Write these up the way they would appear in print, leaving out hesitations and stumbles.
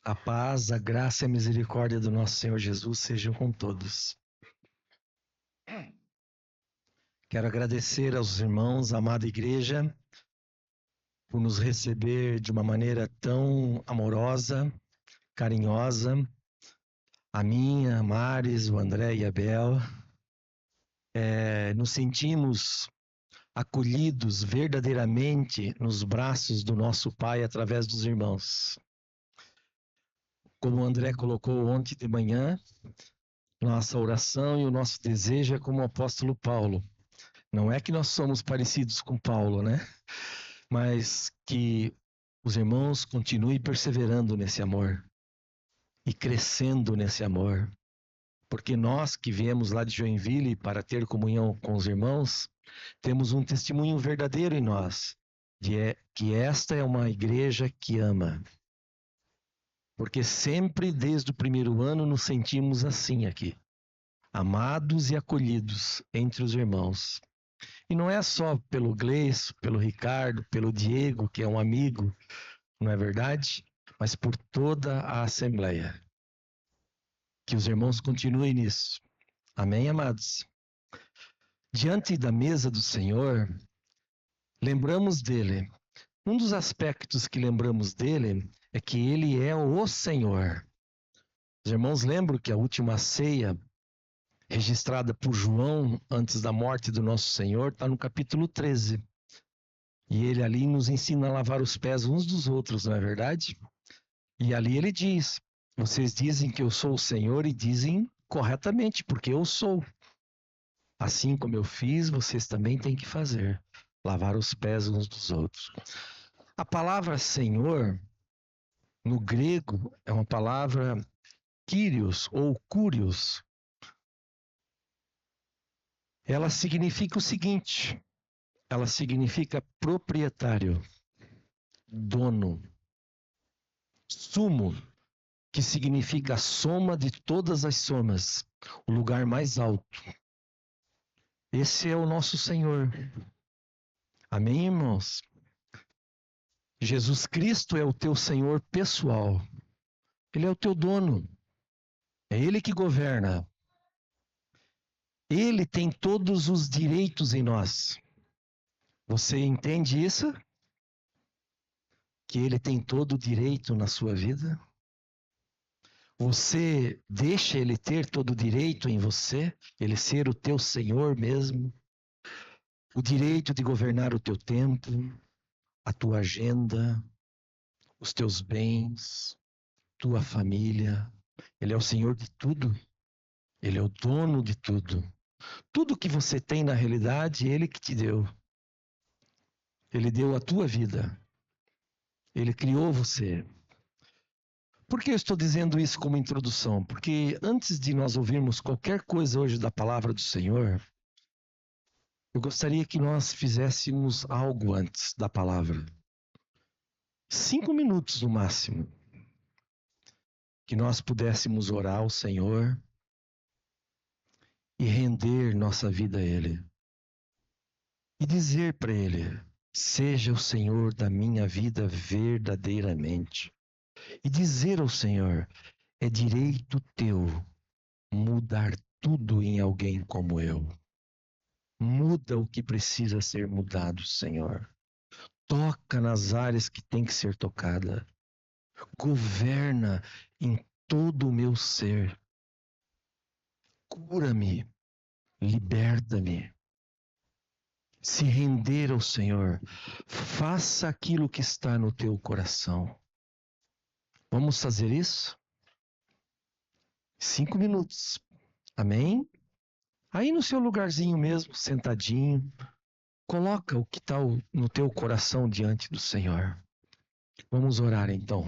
A paz, a graça e a misericórdia do nosso Senhor Jesus sejam com todos. Quero agradecer aos irmãos, amada igreja, por nos receber de uma maneira tão amorosa, carinhosa. A minha, a Maris, o André e a Bel. Nos sentimos acolhidos verdadeiramente nos braços do nosso Pai através dos irmãos. Como o André colocou ontem de manhã, nossa oração e o nosso desejo é como o apóstolo Paulo. Não é que nós somos parecidos com Paulo, né? Mas que os irmãos continuem perseverando nesse amor e crescendo nesse amor. Porque nós que viemos lá de Joinville para ter comunhão com os irmãos, temos um testemunho verdadeiro em nós, que esta é uma igreja que ama. Porque sempre, desde o primeiro ano, nos sentimos assim aqui, amados e acolhidos entre os irmãos. E não é só pelo Gleice, pelo Ricardo, pelo Diego, que é um amigo, não é verdade? Mas por toda a Assembleia. Que os irmãos continuem nisso. Amém, amados? Diante da mesa do Senhor, lembramos dele. Um dos aspectos que lembramos dele é que ele é o Senhor. Os irmãos lembram que a última ceia, registrada por João antes da morte do nosso Senhor, está no capítulo 13. E ele ali nos ensina a lavar os pés uns dos outros, não é verdade? E ali ele diz, vocês dizem que eu sou o Senhor e dizem corretamente, porque eu sou. Assim como eu fiz, vocês também têm que fazer, lavar os pés uns dos outros. A palavra Senhor, no grego, é uma palavra Kyrios ou Curios. Ela significa o seguinte, ela significa proprietário, dono, sumo, que significa a soma de todas as somas, o lugar mais alto. Esse é o nosso Senhor. Amém, irmãos? Jesus Cristo é o teu Senhor pessoal. Ele é o teu dono. É Ele que governa. Ele tem todos os direitos em nós. Você entende isso? Que Ele tem todo o direito na sua vida? Você deixa Ele ter todo o direito em você? Ele ser o teu Senhor mesmo? O direito de governar o teu tempo, a tua agenda, os teus bens, tua família. Ele é o Senhor de tudo. Ele é o dono de tudo. Tudo que você tem na realidade, Ele que te deu. Ele deu a tua vida. Ele criou você. Por que eu estou dizendo isso como introdução? Porque antes de nós ouvirmos qualquer coisa hoje da palavra do Senhor, eu gostaria que nós fizéssemos algo antes da palavra. 5 minutos no máximo. Que nós pudéssemos orar ao Senhor e render nossa vida a Ele. E dizer para Ele, seja o Senhor da minha vida verdadeiramente. E dizer ao Senhor, é direito teu mudar tudo em alguém como eu. Muda o que precisa ser mudado, Senhor. Toca nas áreas que tem que ser tocada. Governa em todo o meu ser. Cura-me, liberta-me. Se render ao Senhor, faça aquilo que está no teu coração. Vamos fazer isso? 5 minutos. Amém? Aí no seu lugarzinho mesmo, sentadinho, coloca o que está no teu coração diante do Senhor. Vamos orar então.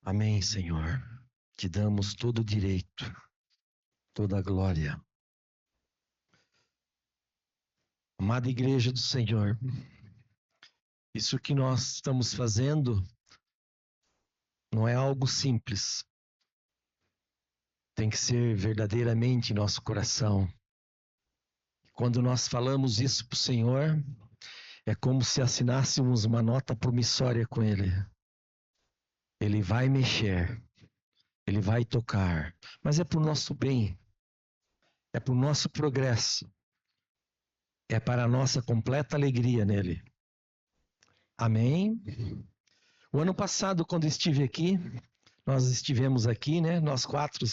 Amém, Senhor. Te damos todo o direito, toda a glória. Amada Igreja do Senhor, isso que nós estamos fazendo não é algo simples. Tem que ser verdadeiramente nosso coração. Quando nós falamos isso para o Senhor, é como se assinássemos uma nota promissória com Ele. Ele vai mexer, Ele vai tocar, mas é para o nosso bem, é para o nosso progresso, é para a nossa completa alegria nele. Amém? O ano passado, quando estive aqui, nós estivemos aqui, né? Nós quatro,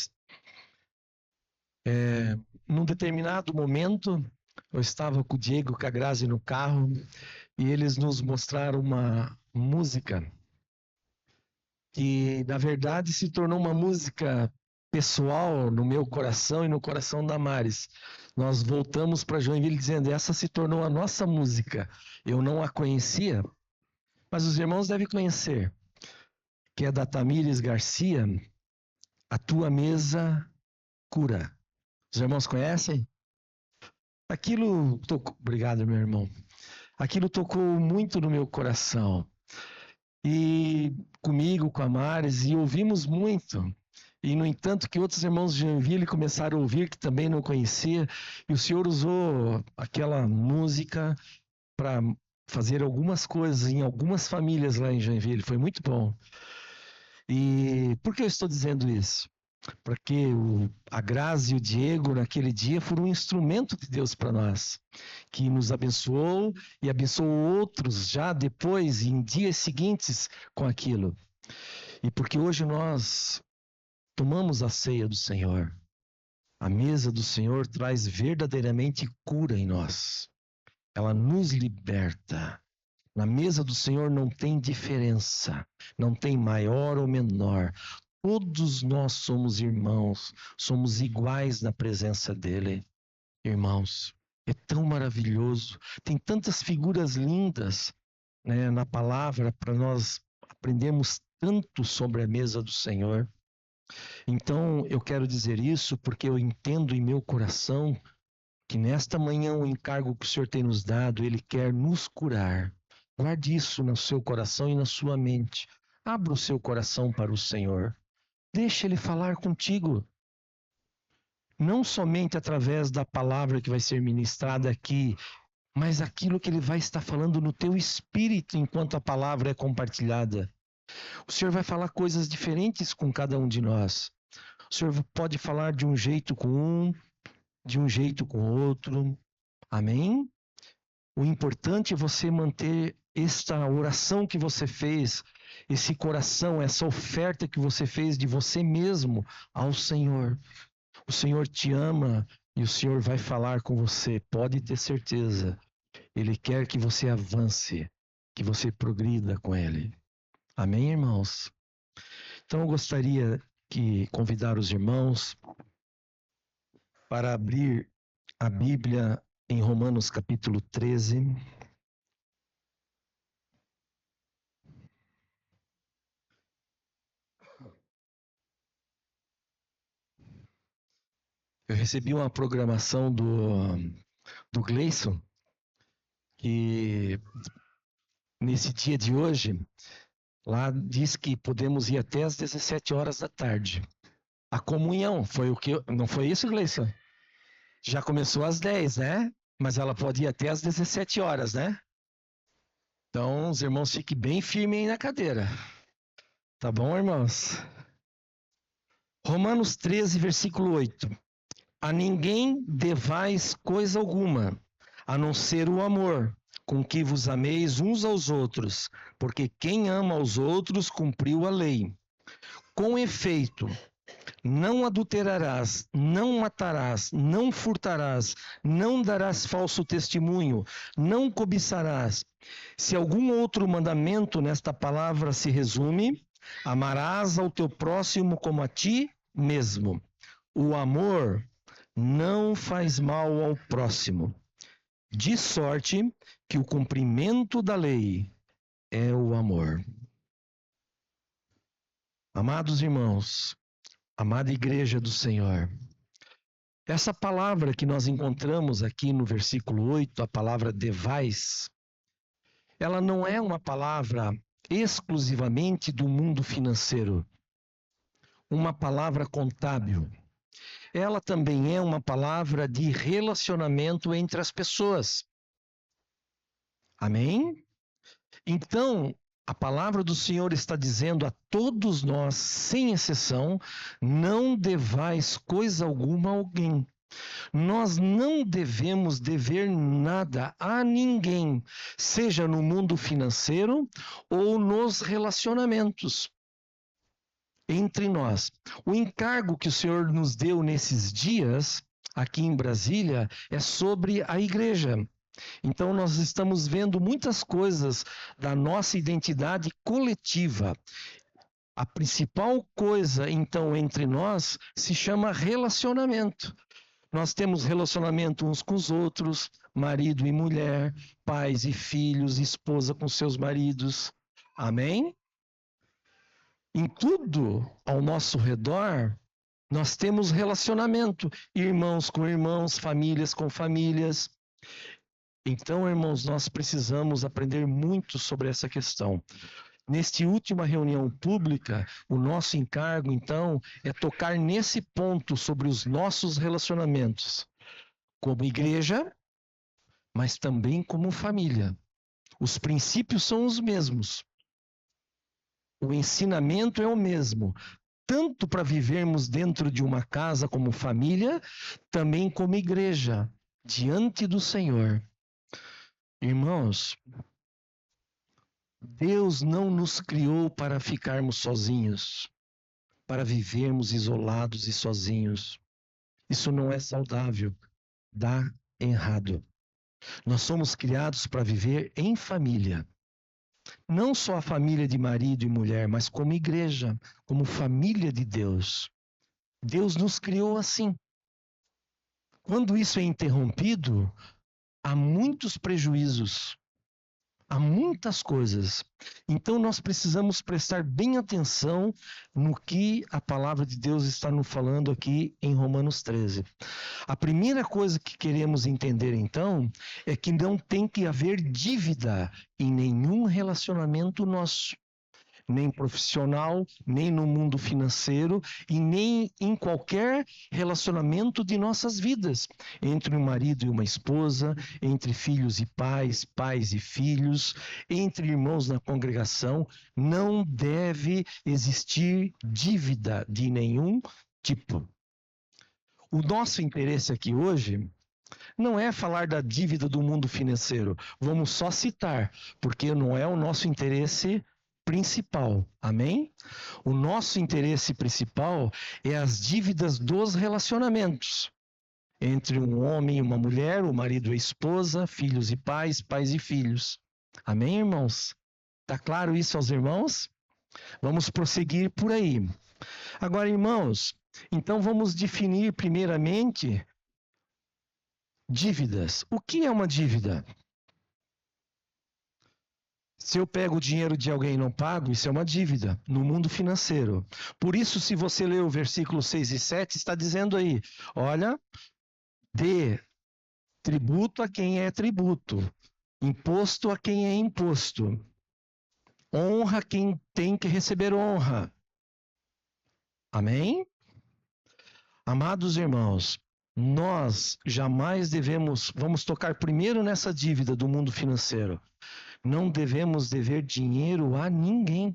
num determinado momento, eu estava com o Diego, com a Grazi no carro, e eles nos mostraram uma música que, na verdade, se tornou uma música pessoal no meu coração e no coração da Maris. Nós voltamos para Joinville dizendo, essa se tornou a nossa música. Eu não a conhecia, mas os irmãos devem conhecer, que é da Tamires Garcia, A Tua Mesa Cura. Os irmãos conhecem? Aquilo tocou... Obrigado, meu irmão. Aquilo tocou muito no meu coração. E comigo, com a Maris, e ouvimos muito. E, no entanto, que outros irmãos de Joinville começaram a ouvir, que também não conhecia, e o Senhor usou aquela música para fazer algumas coisas em algumas famílias lá em Joinville. Foi muito bom. E por que eu estou dizendo isso? Porque a Grazi e o Diego, naquele dia, foram um instrumento de Deus para nós, que nos abençoou e abençoou outros já depois, em dias seguintes, com aquilo. E porque hoje nós tomamos a ceia do Senhor, a mesa do Senhor traz verdadeiramente cura em nós. Ela nos liberta. Na mesa do Senhor não tem diferença, não tem maior ou menor. Todos nós somos irmãos, somos iguais na presença dele. Irmãos, é tão maravilhoso. Tem tantas figuras lindas, né, na palavra para nós aprendermos tanto sobre a mesa do Senhor. Então, eu quero dizer isso porque eu entendo em meu coração que nesta manhã o encargo que o Senhor tem nos dado, Ele quer nos curar. Guarde isso no seu coração e na sua mente. Abra o seu coração para o Senhor. Deixa Ele falar contigo. Não somente através da palavra que vai ser ministrada aqui, mas aquilo que Ele vai estar falando no teu espírito enquanto a palavra é compartilhada. O Senhor vai falar coisas diferentes com cada um de nós. O Senhor pode falar de um jeito com um, de um jeito com outro. Amém? O importante é você manter esta oração que você fez, esse coração, essa oferta que você fez de você mesmo ao Senhor. O Senhor te ama e o Senhor vai falar com você, pode ter certeza. Ele quer que você avance, que você progrida com Ele. Amém, irmãos? Então eu gostaria de convidar os irmãos para abrir a Bíblia em Romanos capítulo 13. Eu recebi uma programação do Gleison, que nesse dia de hoje, lá diz que podemos ir até às 17 horas da tarde. A comunhão, foi o que... Não foi isso, Gleison? Já começou às 10, né? Mas ela pode ir até às 17 horas, né? Então, os irmãos fiquem bem firmes aí na cadeira. Tá bom, irmãos? Romanos 13, versículo 8. A ninguém devais coisa alguma, a não ser o amor, com que vos ameis uns aos outros, porque quem ama aos outros cumpriu a lei. Com efeito, não adulterarás, não matarás, não furtarás, não darás falso testemunho, não cobiçarás. Se algum outro mandamento nesta palavra se resume, amarás ao teu próximo como a ti mesmo. O amor não faz mal ao próximo, de sorte que o cumprimento da lei é o amor. Amados irmãos, amada igreja do Senhor, essa palavra que nós encontramos aqui no versículo 8, a palavra devais, ela não é uma palavra exclusivamente do mundo financeiro, uma palavra contábil. Ela também é uma palavra de relacionamento entre as pessoas. Amém? Então, a palavra do Senhor está dizendo a todos nós, sem exceção, não devais coisa alguma a alguém. Nós não devemos dever nada a ninguém, seja no mundo financeiro ou nos relacionamentos entre nós. O encargo que o Senhor nos deu nesses dias, aqui em Brasília, é sobre a igreja. Então, nós estamos vendo muitas coisas da nossa identidade coletiva. A principal coisa, então, entre nós se chama relacionamento. Nós temos relacionamento uns com os outros, marido e mulher, pais e filhos, esposa com seus maridos. Amém? Em tudo ao nosso redor, nós temos relacionamento, irmãos com irmãos, famílias com famílias. Então, irmãos, nós precisamos aprender muito sobre essa questão. Nesta última reunião pública, o nosso encargo, então, é tocar nesse ponto sobre os nossos relacionamentos, como igreja, mas também como família. Os princípios são os mesmos. O ensinamento é o mesmo, tanto para vivermos dentro de uma casa como família, também como igreja, diante do Senhor. Irmãos, Deus não nos criou para ficarmos sozinhos, para vivermos isolados e sozinhos. Isso não é saudável, dá errado. Nós somos criados para viver em família. Não só a família de marido e mulher, mas como igreja, como família de Deus. Deus nos criou assim. Quando isso é interrompido, há muitos prejuízos, há muitas coisas. Então nós precisamos prestar bem atenção no que a palavra de Deus está nos falando aqui em Romanos 13. A primeira coisa que queremos entender então é que não tem que haver dívida em nenhum relacionamento nosso. Nem profissional, nem no mundo financeiro e nem em qualquer relacionamento de nossas vidas, entre um marido e uma esposa, entre filhos e pais, pais e filhos, entre irmãos na congregação, não deve existir dívida de nenhum tipo. O nosso interesse aqui hoje não é falar da dívida do mundo financeiro, vamos só citar, porque não é o nosso interesse principal, amém? O nosso interesse principal é as dívidas dos relacionamentos entre um homem e uma mulher, o marido e a esposa, filhos e pais, pais e filhos. Amém, irmãos? Tá claro isso aos irmãos? Vamos prosseguir por aí. Agora, irmãos, então vamos definir primeiramente dívidas. O que é uma dívida? Se eu pego o dinheiro de alguém e não pago, isso é uma dívida no mundo financeiro. Por isso, se você ler o versículo 6 e 7, está dizendo aí, olha, dê tributo a quem é tributo, imposto a quem é imposto, honra quem tem que receber honra. Amém? Amados irmãos, nós jamais vamos tocar primeiro nessa dívida do mundo financeiro. Não devemos dever dinheiro a ninguém.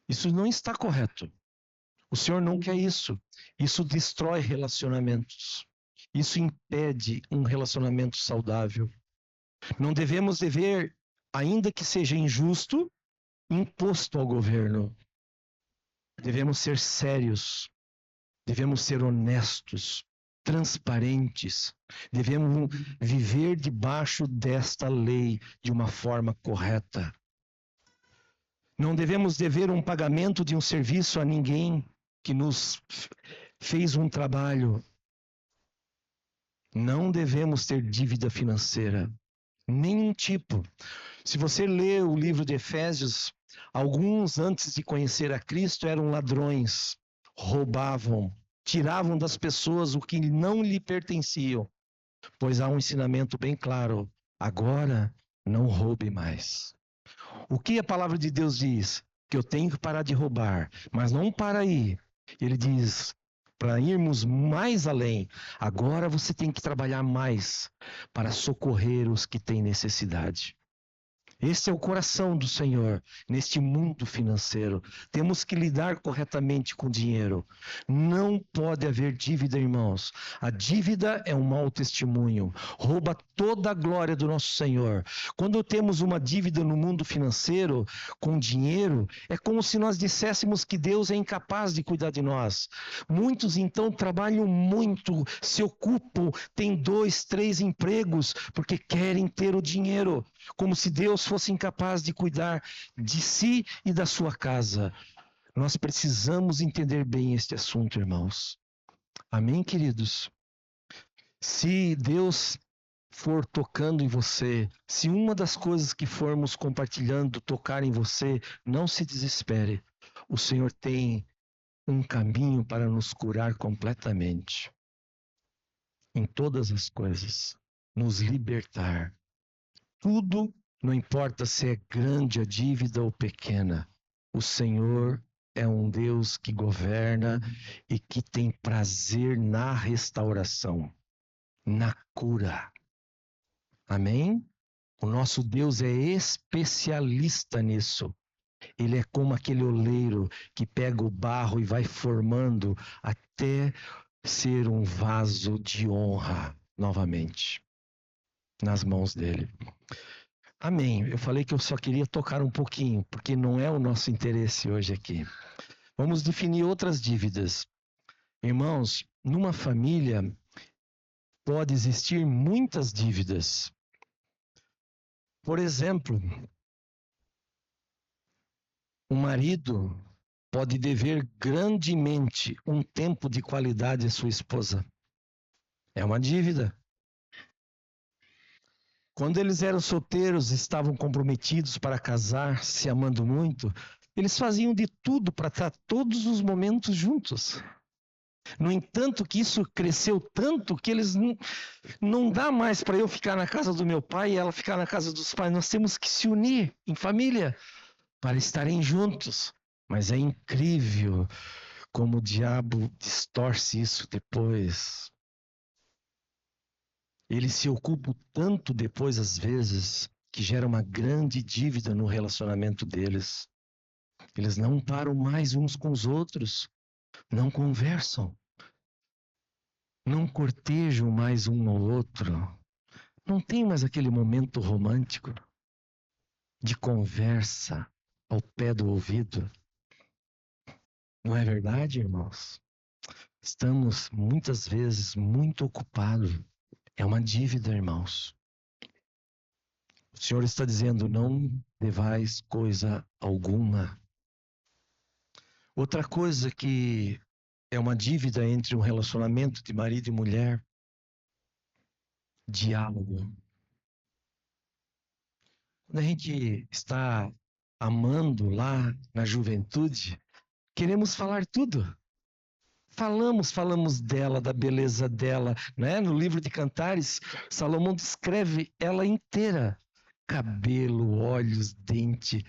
Isso não está correto. O Senhor não quer isso. Isso destrói relacionamentos. Isso impede um relacionamento saudável. Não devemos dever, ainda que seja injusto, imposto ao governo. Devemos ser sérios. Devemos ser honestos, transparentes. Devemos viver debaixo desta lei de uma forma correta. Não devemos dever um pagamento de um serviço a ninguém que nos fez um trabalho. Não devemos ter dívida financeira, nenhum tipo. Se você lê o livro de Efésios, Alguns, antes de conhecer a Cristo, eram ladrões, roubavam, tiravam das pessoas o que não lhe pertenciam, pois há um ensinamento bem claro: agora não roube mais. O que a palavra de Deus diz? Que eu tenho que parar de roubar, mas não para aí. Ele diz, para irmos mais além, agora você tem que trabalhar mais para socorrer os que têm necessidade. Esse é o coração do Senhor neste mundo financeiro. Temos que lidar corretamente com o dinheiro. Não pode haver dívida, irmãos. A dívida é um mau testemunho. Rouba toda a glória do nosso Senhor. Quando temos uma dívida no mundo financeiro, com dinheiro, é como se nós disséssemos que Deus é incapaz de cuidar de nós. Muitos, então, trabalham muito, se ocupam, têm 2, 3 empregos, porque querem ter o dinheiro, como se Deus fosse incapaz de cuidar de si e da sua casa. Nós precisamos entender bem este assunto, irmãos. Amém, queridos? Se Deus for tocando em você, se uma das coisas que formos compartilhando tocar em você, não se desespere. O Senhor tem um caminho para nos curar completamente. Em todas as coisas. Nos libertar. Tudo, não importa se é grande a dívida ou pequena, o Senhor é um Deus que governa e que tem prazer na restauração, na cura. Amém? O nosso Deus é especialista nisso. Ele é como aquele oleiro que pega o barro e vai formando até ser um vaso de honra novamente nas mãos dele. Amém. Eu falei que eu só queria tocar um pouquinho, porque não é o nosso interesse hoje aqui. Vamos definir outras dívidas. Irmãos, numa família pode existir muitas dívidas. Por exemplo, o marido pode dever grandemente um tempo de qualidade à sua esposa. É uma dívida. Quando eles eram solteiros, estavam comprometidos para casar, se amando muito, eles faziam de tudo para estar todos os momentos juntos. No entanto, que isso cresceu tanto que eles não dá mais para eu ficar na casa do meu pai e ela ficar na casa dos pais. Nós temos que se unir em família para estarem juntos. Mas é incrível como o diabo distorce isso depois. Ele se ocupa tanto depois, às vezes, que gera uma grande dívida no relacionamento deles. Eles não param mais uns com os outros, não conversam, não cortejam mais um ao outro, não tem mais aquele momento romântico de conversa ao pé do ouvido. Não é verdade, irmãos? Estamos muitas vezes muito ocupados. É uma dívida, irmãos. O Senhor está dizendo, não devais coisa alguma. Outra coisa que é uma dívida entre um relacionamento de marido e mulher, diálogo. Quando a gente está amando lá na juventude, queremos falar tudo. Falamos dela, da beleza dela, né? No livro de Cantares, Salomão descreve ela inteira. Cabelo, olhos, dente,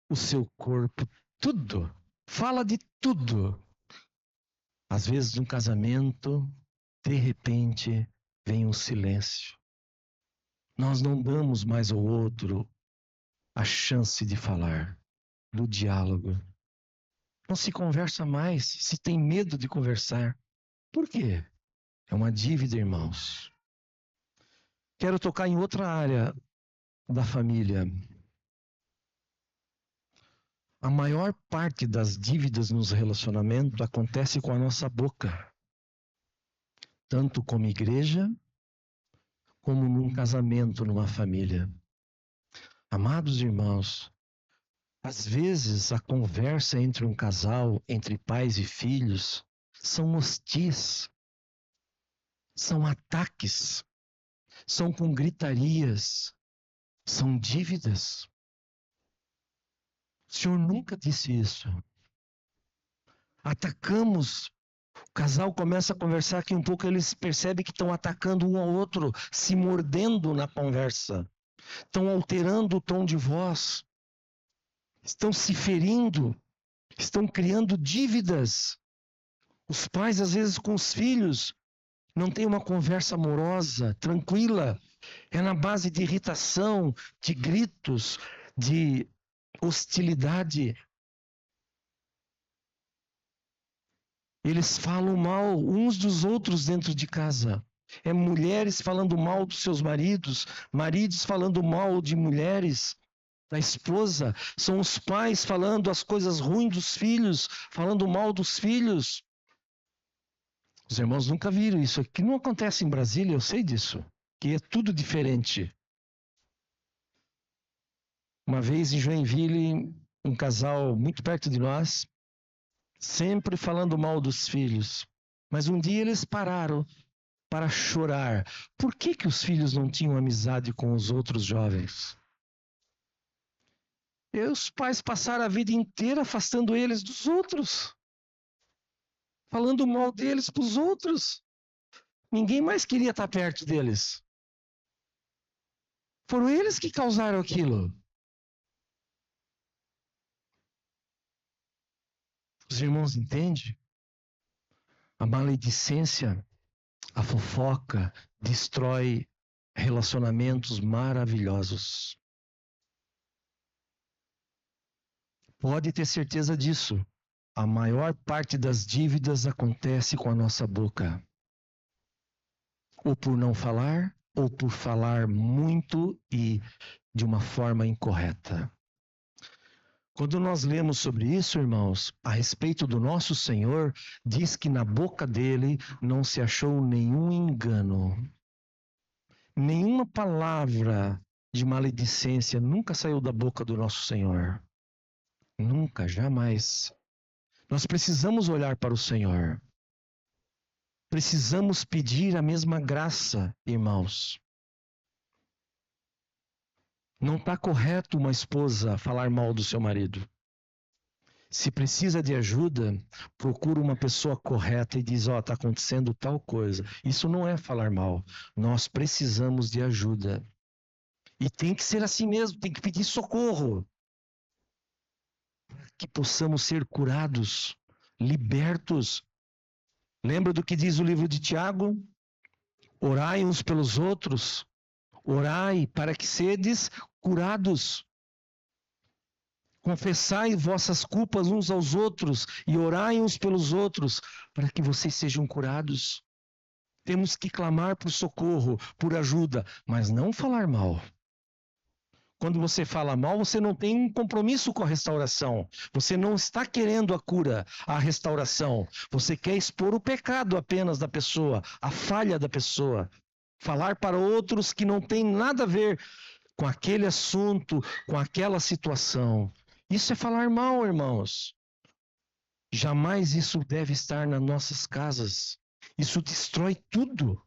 o seu corpo, tudo. Fala de tudo. Às vezes, num casamento, de repente, vem um silêncio. Nós não damos mais ao outro a chance de falar, do diálogo. Não se conversa mais, se tem medo de conversar. Por quê? É uma dívida, irmãos. Quero tocar em outra área da família. A maior parte das dívidas nos relacionamentos acontece com a nossa boca. Tanto como igreja, como num casamento, numa família. Amados irmãos, às vezes a conversa entre um casal, entre pais e filhos, são hostis, são ataques, são com gritarias, são dívidas. O Senhor nunca disse isso. Atacamos. O casal começa a conversar aqui um pouco, eles percebem que estão atacando um ao outro, se mordendo na conversa. Estão alterando o tom de voz. Estão se ferindo. Estão criando dívidas. Os pais, às vezes, com os filhos, não têm uma conversa amorosa, tranquila. É na base de irritação, de gritos, de hostilidade. Eles falam mal uns dos outros dentro de casa. É mulheres falando mal dos seus maridos, maridos falando mal de mulheres, da esposa. São os pais falando as coisas ruins dos filhos, falando mal dos filhos. Os irmãos nunca viram isso. Aqui não acontece em Brasília, eu sei disso. Que é tudo diferente. Uma vez em Joinville, um casal muito perto de nós, sempre falando mal dos filhos. Mas um dia eles pararam para chorar. Por que os filhos não tinham amizade com os outros jovens? E os pais passaram a vida inteira afastando eles dos outros. Falando mal deles para os outros. Ninguém mais queria estar perto deles. Foram eles que causaram aquilo. Os irmãos entendem? A maledicência, a fofoca, destrói relacionamentos maravilhosos. Pode ter certeza disso. A maior parte das dívidas acontece com a nossa boca. Ou por não falar, ou por falar muito e de uma forma incorreta. Quando nós lemos sobre isso, irmãos, a respeito do nosso Senhor, diz que na boca dele não se achou nenhum engano. Nenhuma palavra de maledicência nunca saiu da boca do nosso Senhor. Nunca, jamais. Nós precisamos olhar para o Senhor. Precisamos pedir a mesma graça, irmãos. Não está correto uma esposa falar mal do seu marido. Se precisa de ajuda, procura uma pessoa correta e diz, está acontecendo tal coisa. Isso não é falar mal. Nós precisamos de ajuda. E tem que ser assim mesmo, tem que pedir socorro. Que possamos ser curados, libertos. Lembra do que diz o livro de Tiago? Orai uns pelos outros. Orai para que sedes curados. Confessai vossas culpas uns aos outros e orai uns pelos outros para que vocês sejam curados. Temos que clamar por socorro, por ajuda, mas não falar mal. Quando você fala mal, você não tem um compromisso com a restauração. Você não está querendo a cura, a restauração. Você quer expor o pecado apenas da pessoa, a falha da pessoa. Falar para outros que não tem nada a ver com aquele assunto, com aquela situação. Isso é falar mal, irmãos. Jamais isso deve estar nas nossas casas. Isso destrói tudo.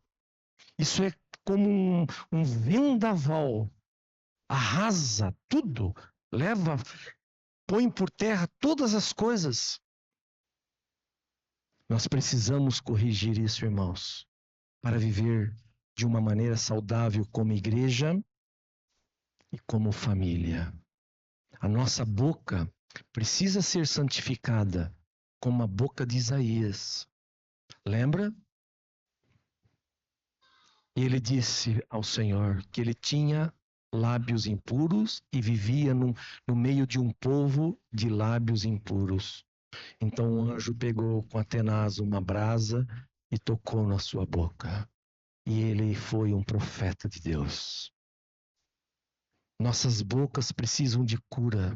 Isso é como um vendaval. Arrasa tudo. Leva, põe por terra todas as coisas. Nós precisamos corrigir isso, irmãos, para viver de uma maneira saudável como igreja e como família. A nossa boca precisa ser santificada como a boca de Isaías. Lembra? Ele disse ao Senhor que ele tinha lábios impuros e vivia no meio de um povo de lábios impuros. Então o anjo pegou com a tenaz uma brasa e tocou na sua boca. E ele foi um profeta de Deus. Nossas bocas precisam de cura.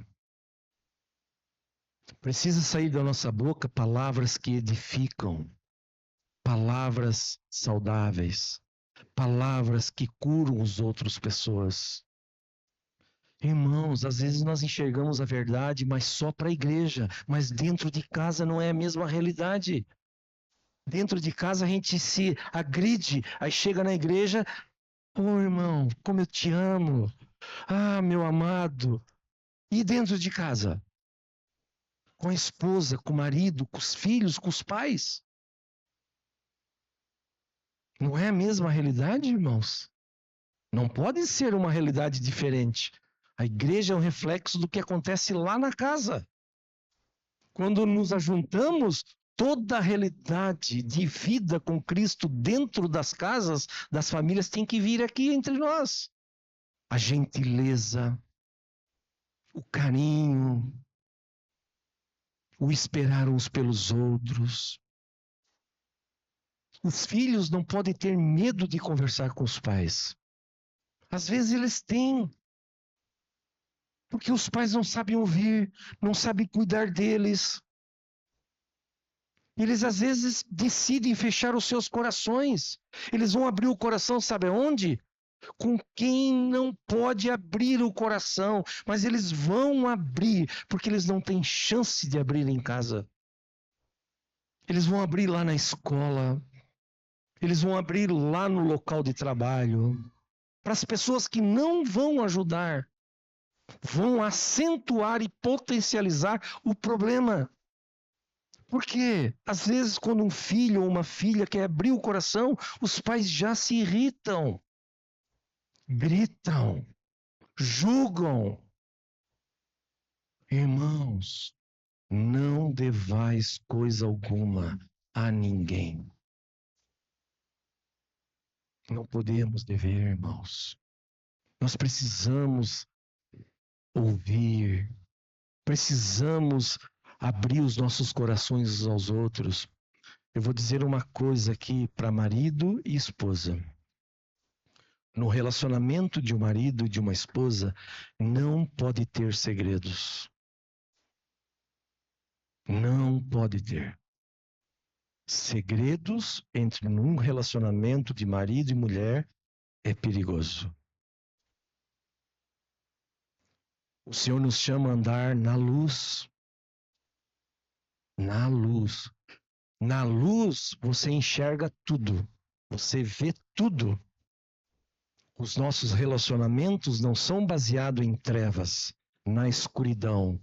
Precisa sair da nossa boca palavras que edificam, palavras saudáveis, palavras que curam as outras pessoas. Irmãos, às vezes nós enxergamos a verdade, mas só para a igreja, mas dentro de casa não é a mesma realidade. Dentro de casa a gente se agride, aí chega na igreja, irmão, como eu te amo, meu amado. E dentro de casa? com a esposa, com o marido, com os filhos, com os pais. Não é a mesma realidade, irmãos? Não pode ser uma realidade diferente. A igreja é um reflexo do que acontece lá na casa. Quando nos ajuntamos, toda a realidade de vida com Cristo dentro das casas, das famílias, tem que vir aqui entre nós. A gentileza, o carinho, o esperar uns pelos outros. Os filhos não podem ter medo de conversar com os pais. Às vezes eles têm, porque os pais não sabem ouvir, não sabem cuidar deles. Eles às vezes decidem fechar os seus corações. Eles vão abrir o coração, sabe aonde? Com quem não pode abrir o coração, mas eles vão abrir, porque eles não têm chance de abrir em casa. Eles vão abrir lá na escola, eles vão abrir lá no local de trabalho. Para as pessoas que não vão ajudar, vão acentuar e potencializar o problema. Porque, às vezes, quando um filho ou uma filha quer abrir o coração, os pais já se irritam, gritam, julgam. Irmãos, não devais coisa alguma a ninguém. Não podemos dever, irmãos. Nós precisamos ouvir, precisamos abrir os nossos corações uns aos outros. Eu vou dizer uma coisa aqui para marido e esposa. No relacionamento de um marido e de uma esposa, não pode ter segredos. Não pode ter. Segredos entre um relacionamento de marido e mulher é perigoso. O Senhor nos chama a andar na luz. Na luz. Na luz você enxerga tudo. Você vê tudo. Os nossos relacionamentos não são baseados em trevas, na escuridão,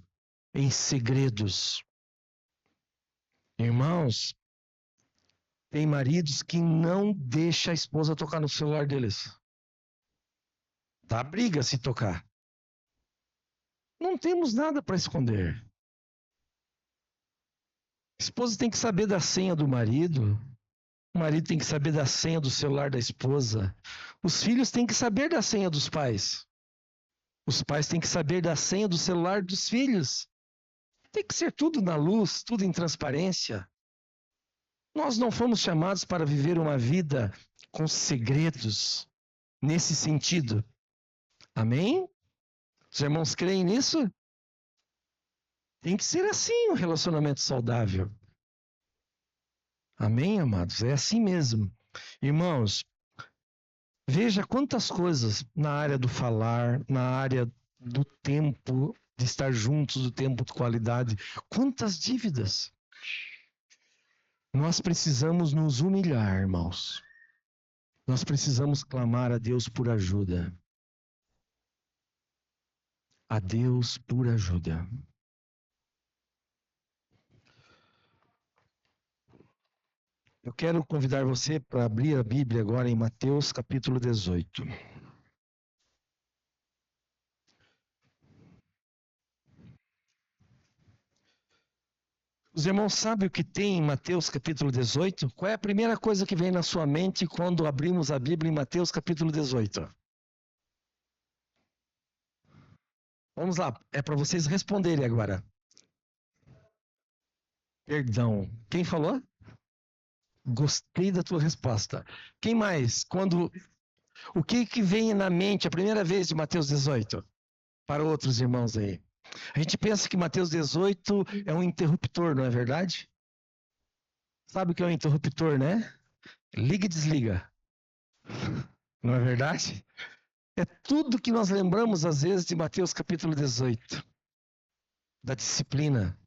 em segredos. Irmãos, tem maridos que não deixam a esposa tocar no celular deles. Dá briga se tocar. Não temos nada para esconder. A esposa tem que saber da senha do marido. O marido tem que saber da senha do celular da esposa. Os filhos têm que saber da senha dos pais. Os pais têm que saber da senha do celular dos filhos. Tem que ser tudo na luz, tudo em transparência. Nós não fomos chamados para viver uma vida com segredos nesse sentido. Amém? Os irmãos creem nisso? Tem que ser assim um relacionamento saudável. Amém, amados? É assim mesmo. Irmãos, veja quantas coisas na área do falar, na área do tempo, de estar juntos, do tempo de qualidade. Quantas dívidas. Nós precisamos nos humilhar, irmãos. Nós precisamos clamar a Deus por ajuda. A Deus por ajuda. Eu quero convidar você para abrir a Bíblia agora em Mateus capítulo 18. Os irmãos sabem o que tem em Mateus capítulo 18? Qual é a primeira coisa que vem na sua mente quando abrimos a Bíblia em Mateus capítulo 18? Vamos lá, é para vocês responderem agora. Perdão. Quem falou? Gostei da tua resposta. Quem mais? O que vem na mente a primeira vez de Mateus 18? Para outros irmãos aí. A gente pensa que Mateus 18 é um interruptor, não é verdade? Sabe o que é um interruptor, né? Liga e desliga. Não é verdade? É tudo que nós lembramos às vezes de Mateus capítulo 18. Da disciplina,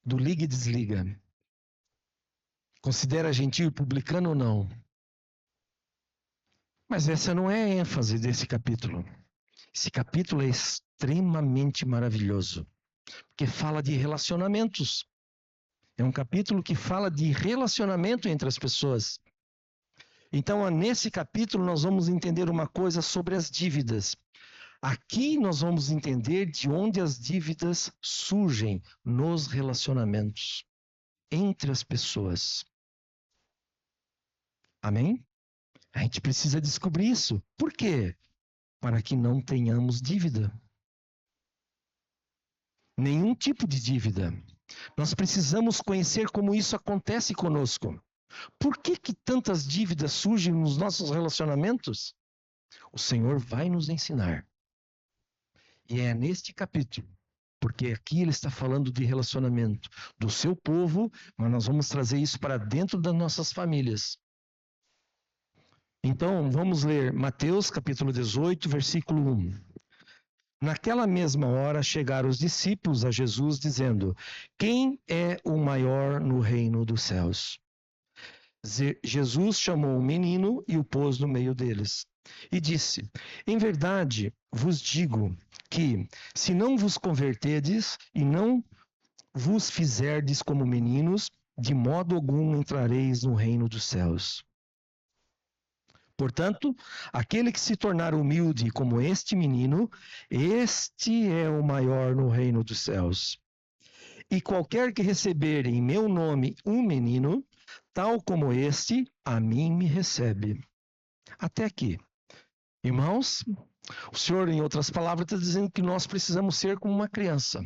do liga e desliga. Considera gentil publicano ou não? Mas essa não é a ênfase desse capítulo. Esse capítulo é extremamente maravilhoso. porque fala de relacionamentos. É um capítulo que fala de relacionamento entre as pessoas. Então, nesse capítulo, nós vamos entender uma coisa sobre as dívidas. Aqui nós vamos entender de onde as dívidas surgem nos relacionamentos entre as pessoas. Amém? A gente precisa descobrir isso. Por quê? Para que não tenhamos dívida. Nenhum tipo de dívida. Nós precisamos conhecer como isso acontece conosco. Por que tantas dívidas surgem nos nossos relacionamentos? O Senhor vai nos ensinar. E é neste capítulo, porque aqui ele está falando de relacionamento do seu povo, mas nós vamos trazer isso para dentro das nossas famílias. Então, vamos ler Mateus capítulo 18, versículo 1. Naquela mesma hora chegaram os discípulos a Jesus dizendo: quem é o maior no reino dos céus? Jesus chamou um menino e o pôs no meio deles. E disse: em verdade vos digo que, se não vos converterdes e não vos fizerdes como meninos, de modo algum entrareis no reino dos céus. Portanto, aquele que se tornar humilde como este menino, este é o maior no reino dos céus. E qualquer que receber em meu nome um menino, tal como este, a mim me recebe. Até aqui. Irmãos, o Senhor, em outras palavras, está dizendo que nós precisamos ser como uma criança.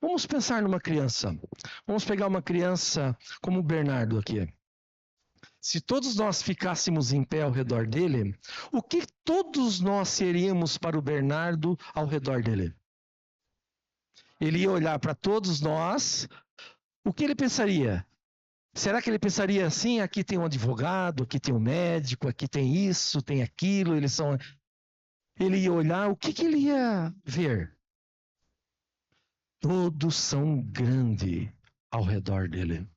Vamos pensar numa criança. Vamos pegar uma criança como o Bernardo aqui. Se todos nós ficássemos em pé ao redor dele, o que todos nós seríamos para o Bernardo ao redor dele? Ele ia olhar para todos nós, o que ele pensaria? Será que ele pensaria assim, aqui tem um advogado, aqui tem um médico, aqui tem isso, tem aquilo, eles são... Ele ia olhar, o que ele ia ver? Todos são grandes ao redor dele.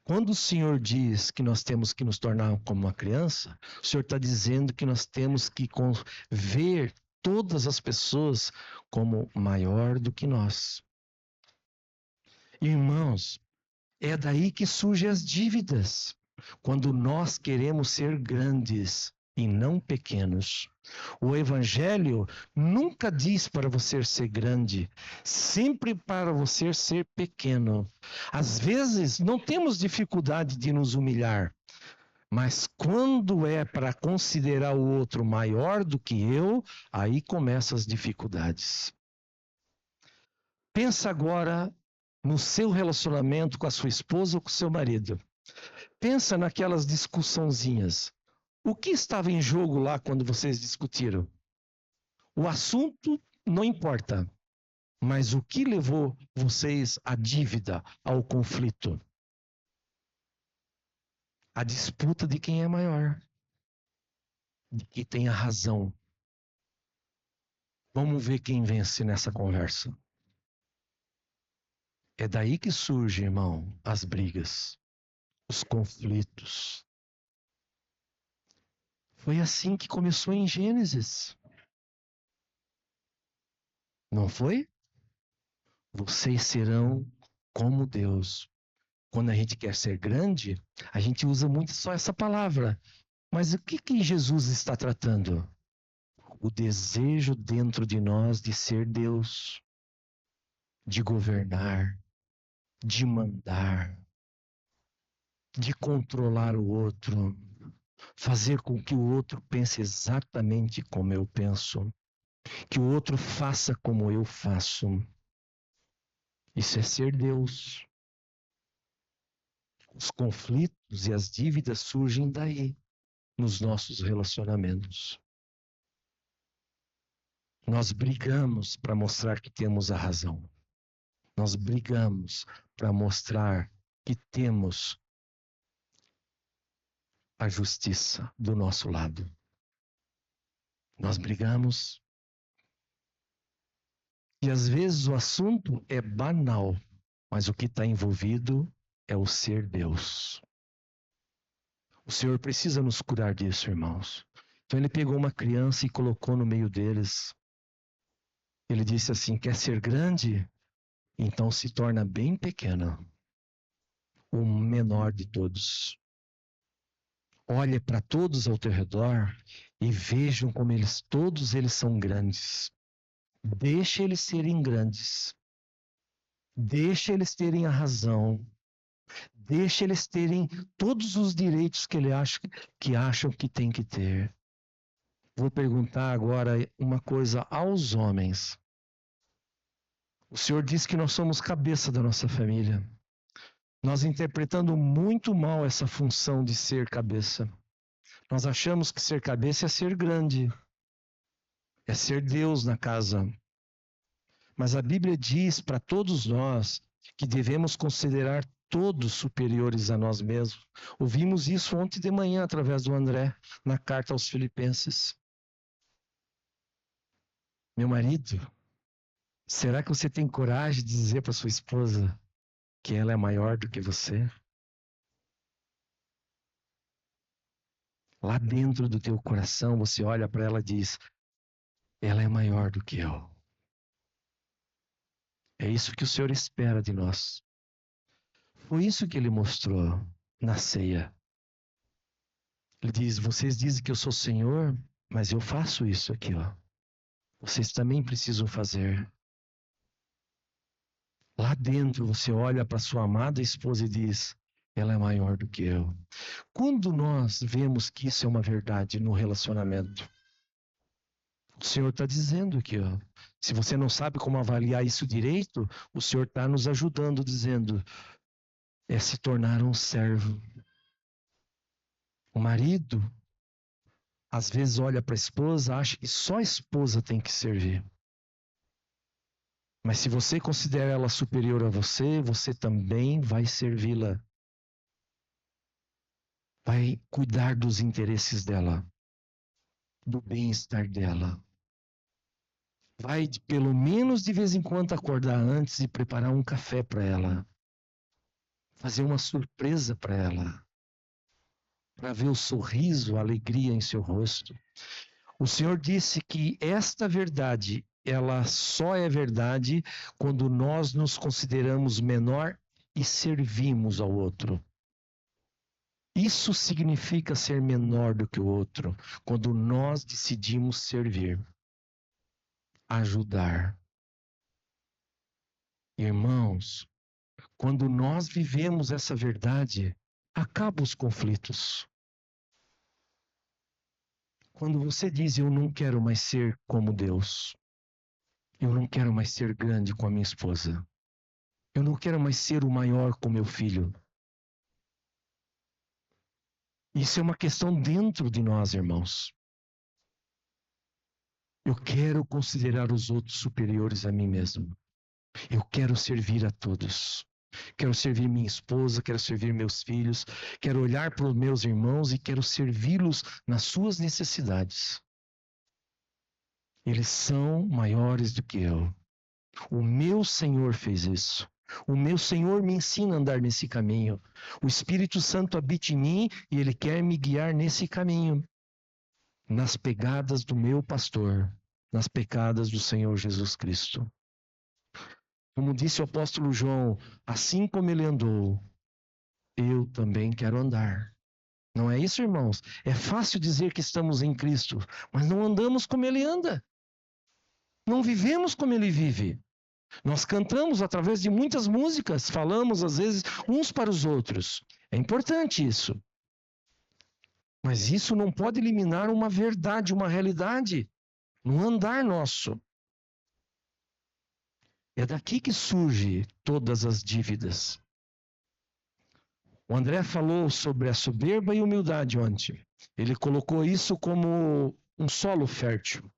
Quando o Senhor diz que nós temos que nos tornar como uma criança, o Senhor está dizendo que nós temos que ver todas as pessoas como maior do que nós. Irmãos, é daí que surgem as dívidas. Quando nós queremos ser grandes e não pequenos. O Evangelho nunca diz para você ser grande, sempre para você ser pequeno. Às vezes não temos dificuldade de nos humilhar, mas quando é para considerar o outro maior do que eu, aí começam as dificuldades. Pensa agora no seu relacionamento com a sua esposa ou com o seu marido. Pensa naquelas discussãozinhas. O que estava em jogo lá quando vocês discutiram? O assunto não importa, mas o que levou vocês à dívida, ao conflito? A disputa de quem é maior, de quem tem a razão. Vamos ver quem vence nessa conversa. É daí que surge, irmão, as brigas, os conflitos. Foi assim que começou em Gênesis. Não foi? Vocês serão como Deus. Quando a gente quer ser grande, a gente usa muito só essa palavra. Mas o que Jesus está tratando? O desejo dentro de nós de ser Deus, de governar, de mandar, de controlar o outro, fazer com que o outro pense exatamente como eu penso, que o outro faça como eu faço. Isso é ser Deus. Os conflitos e as dívidas surgem daí, nos nossos relacionamentos. Nós brigamos para mostrar que temos a razão. Nós brigamos para mostrar que temos a justiça do nosso lado. Nós brigamos. E às vezes o assunto é banal, mas o que está envolvido é o ser Deus. O Senhor precisa nos curar disso, irmãos. Então ele pegou uma criança e colocou no meio deles. Ele disse assim: quer ser grande? então se torna bem pequeno, o menor de todos. Olhe para todos ao teu redor e vejam como todos eles são grandes. Deixe eles serem grandes. Deixe eles terem a razão. Deixe eles terem todos os direitos que acham que tem que ter. Vou perguntar agora uma coisa aos homens. O Senhor disse que nós somos cabeça da nossa família. Nós interpretando muito mal essa função de ser cabeça. Nós achamos que ser cabeça é ser grande. É ser Deus na casa. Mas a Bíblia diz para todos nós que devemos considerar todos superiores a nós mesmos. Ouvimos isso ontem de manhã através do André, na carta aos Filipenses. Meu marido, será que você tem coragem de dizer para sua esposa que ela é maior do que você? Lá dentro do teu coração, você olha para ela e diz, ela é maior do que eu. É isso que o Senhor espera de nós. Foi isso que Ele mostrou na ceia. Ele diz, vocês dizem que eu sou Senhor, mas eu faço isso aqui, ó. Vocês também precisam fazer. Lá dentro você olha para sua amada esposa e diz, ela é maior do que eu. Quando nós vemos que isso é uma verdade no relacionamento, o Senhor está dizendo aqui, ó. Se você não sabe como avaliar isso direito, o Senhor está nos ajudando, dizendo, é se tornar um servo. O marido, às vezes olha para a esposa, acha que só a esposa tem que servir. Mas se você considera ela superior a você, você também vai servi-la. Vai cuidar dos interesses dela, do bem-estar dela. Vai, pelo menos de vez em quando, acordar antes e preparar um café para ela. Fazer uma surpresa para ela. Para ver o sorriso, a alegria em seu rosto. O Senhor disse que esta verdade, ela só é verdade quando nós nos consideramos menor e servimos ao outro. Isso significa ser menor do que o outro, quando nós decidimos servir, ajudar. Irmãos, quando nós vivemos essa verdade, acabam os conflitos. Quando você diz, eu não quero mais ser como Deus, eu não quero mais ser grande com a minha esposa, eu não quero mais ser o maior com meu filho. Isso é uma questão dentro de nós, irmãos. Eu quero considerar os outros superiores a mim mesmo. Eu quero servir a todos. Quero servir minha esposa, quero servir meus filhos, quero olhar para os meus irmãos e quero servi-los nas suas necessidades. Eles são maiores do que eu. O meu Senhor fez isso. O meu Senhor me ensina a andar nesse caminho. O Espírito Santo habita em mim e Ele quer me guiar nesse caminho. Nas pegadas do meu pastor, nas pegadas do Senhor Jesus Cristo. Como disse o apóstolo João, assim como ele andou, eu também quero andar. Não é isso, irmãos? É fácil dizer que estamos em Cristo, mas não andamos como ele anda. Não vivemos como ele vive. Nós cantamos através de muitas músicas, falamos às vezes uns para os outros. É importante isso. Mas isso não pode eliminar uma verdade, uma realidade, no andar nosso. É daqui que surgem todas as dívidas. O André falou sobre a soberba e humildade ontem. Ele colocou isso como um solo fértil.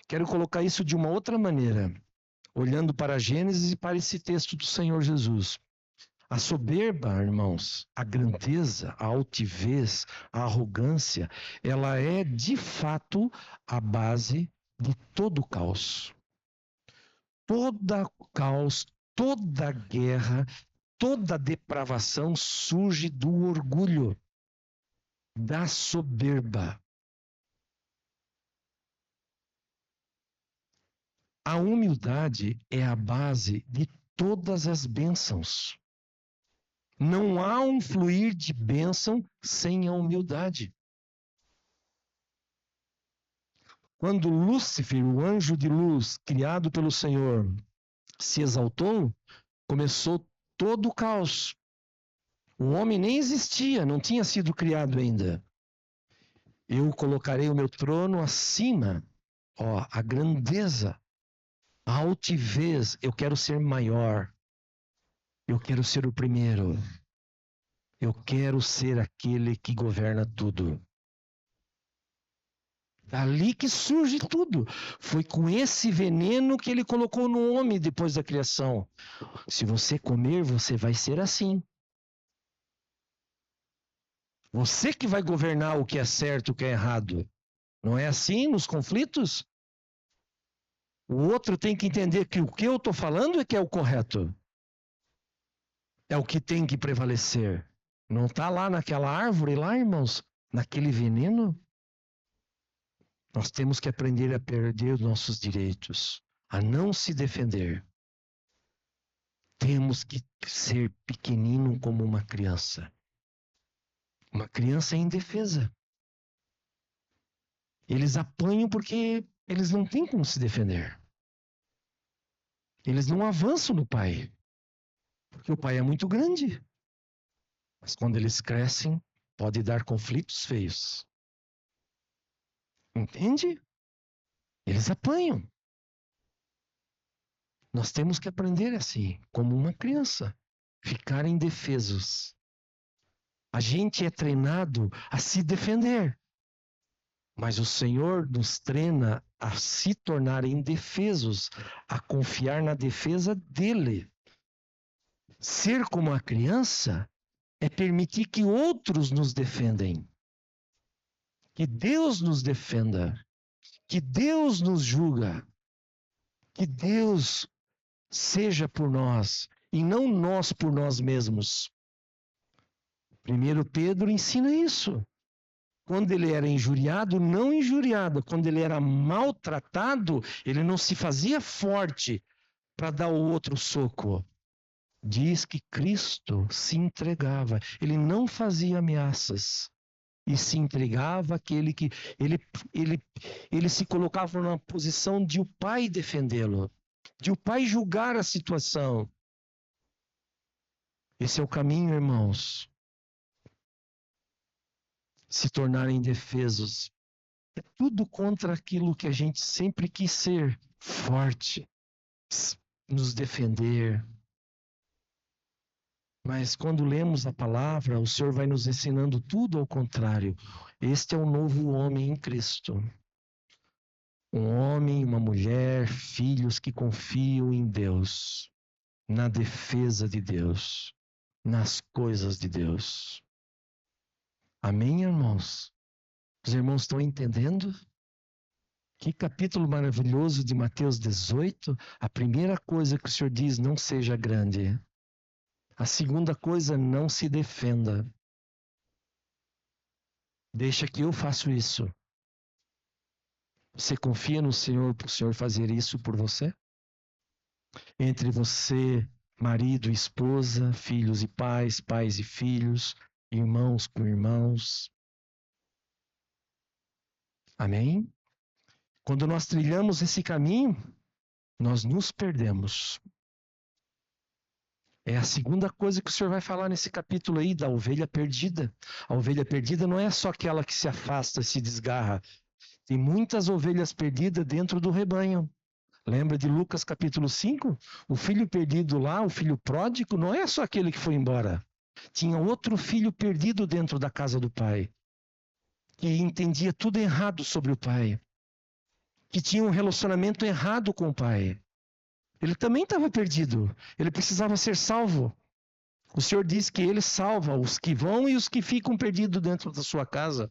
Quero colocar isso de uma outra maneira, olhando para Gênesis e para esse texto do Senhor Jesus. A soberba, irmãos, a grandeza, a altivez, a arrogância, ela é de fato a base de todo o caos. Todo caos, toda guerra, toda depravação surge do orgulho, da soberba. A humildade é a base de todas as bênçãos. Não há um fluir de bênção sem a humildade. Quando Lúcifer, o anjo de luz, criado pelo Senhor, se exaltou, começou todo o caos. O homem nem existia, não tinha sido criado ainda. Eu colocarei o meu trono acima, a grandeza, a altivez. Eu quero ser maior. Eu quero ser o primeiro. Eu quero ser aquele que governa tudo. Dali que surge tudo. Foi com esse veneno que ele colocou no homem depois da criação. Se você comer, você vai ser assim. Você que vai governar o que é certo e o que é errado. Não é assim nos conflitos? O outro tem que entender que o que eu estou falando é que é o correto. É o que tem que prevalecer. Não está lá naquela árvore lá, irmãos? Naquele veneno? Nós temos que aprender a perder os nossos direitos, a não se defender. Temos que ser pequenino como uma criança. Uma criança é indefesa. Eles apanham porque eles não têm como se defender. Eles não avançam no pai. Porque o pai é muito grande. Mas quando eles crescem, pode dar conflitos feios. Entende? Eles apanham. Nós temos que aprender assim, como uma criança. Ficar indefesos. A gente é treinado a se defender. Mas o Senhor nos treina a se tornar indefesos, a confiar na defesa dele. Ser como a criança é permitir que outros nos defendem. Que Deus nos defenda. Que Deus nos julga. Que Deus seja por nós e não nós por nós mesmos. 1 Pedro ensina isso. Quando ele era injuriado, não injuriado. Quando ele era maltratado, ele não se fazia forte para dar o outro soco. Diz que Cristo se entregava. Ele não fazia ameaças. E se entregava àquele que... Ele se colocava numa posição de o pai defendê-lo. De o pai julgar a situação. Esse é o caminho, irmãos. Se tornarem indefesos. É tudo contra aquilo que a gente sempre quis ser. Forte. Nos defender. Mas quando lemos a palavra, o Senhor vai nos ensinando tudo ao contrário. Este é o novo homem em Cristo. Um homem, uma mulher, filhos que confiam em Deus. Na defesa de Deus. Nas coisas de Deus. Amém, irmãos? Os irmãos estão entendendo? Que capítulo maravilhoso de Mateus 18. A primeira coisa que o Senhor diz, não seja grande. A segunda coisa, não se defenda. Deixa que eu faço isso. Você confia no Senhor para o Senhor fazer isso por você? Entre você, marido e esposa, filhos e pais, pais e filhos, irmãos com irmãos. Amém? Quando nós trilhamos esse caminho, nós nos perdemos. É a segunda coisa que o Senhor vai falar nesse capítulo aí, da ovelha perdida. A ovelha perdida não é só aquela que se afasta, se desgarra. Tem muitas ovelhas perdidas dentro do rebanho. Lembra de Lucas capítulo 5? O filho perdido lá, o filho pródigo, não é só aquele que foi embora. Tinha outro filho perdido dentro da casa do pai. Que entendia tudo errado sobre o pai. Que tinha um relacionamento errado com o pai. Ele também estava perdido. Ele precisava ser salvo. O Senhor diz que Ele salva os que vão e os que ficam perdidos dentro da sua casa.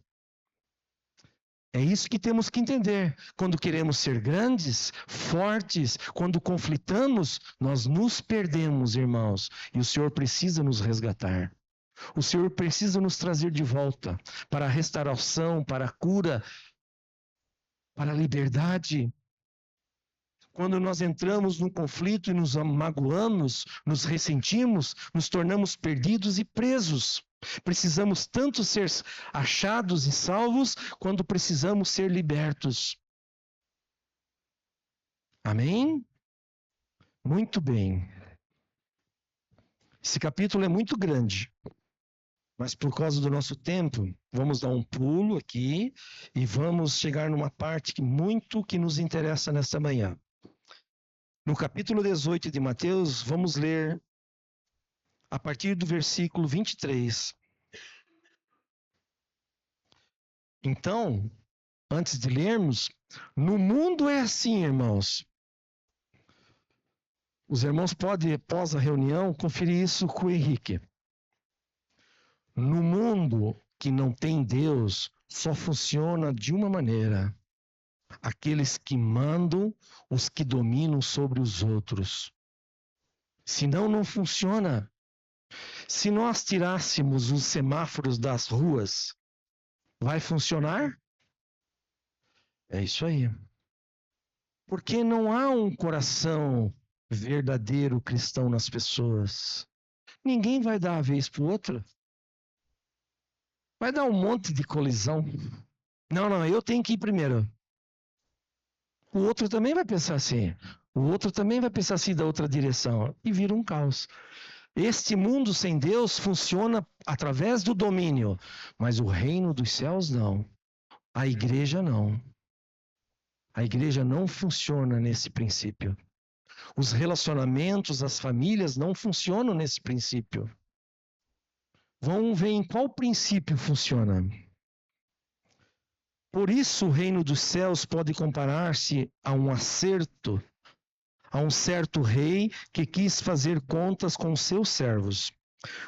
É isso que temos que entender. Quando queremos ser grandes, fortes, quando conflitamos, nós nos perdemos, irmãos. E o Senhor precisa nos resgatar. O Senhor precisa nos trazer de volta para a restauração, para a cura, para a liberdade. Quando nós entramos num conflito e nos magoamos, nos ressentimos, nos tornamos perdidos e presos. Precisamos tanto ser achados e salvos, quanto precisamos ser libertos. Amém? Muito bem. Esse capítulo é muito grande, mas por causa do nosso tempo, vamos dar um pulo aqui e vamos chegar numa parte que nos interessa nesta manhã. No capítulo 18 de Mateus, vamos ler a partir do versículo 23. Então, antes de lermos, no mundo é assim, irmãos. Os irmãos podem, após a reunião, conferir isso com o Henrique. No mundo que não tem Deus, só funciona de uma maneira: aqueles que mandam, os que dominam sobre os outros. Senão não funciona. Se nós tirássemos os semáforos das ruas, vai funcionar? É isso aí. Porque não há um coração verdadeiro cristão nas pessoas. Ninguém vai dar a vez para o outro. Vai dar um monte de colisão. Não, eu tenho que ir primeiro. O outro também vai pensar assim. O outro também vai pensar assim da outra direção. E vira um caos. Este mundo sem Deus funciona através do domínio, mas o reino dos céus não. A igreja não. A igreja não funciona nesse princípio. Os relacionamentos, as famílias não funcionam nesse princípio. Vamos ver em qual princípio funciona. Por isso o reino dos céus pode comparar-se a um acerto, a um certo rei que quis fazer contas com seus servos.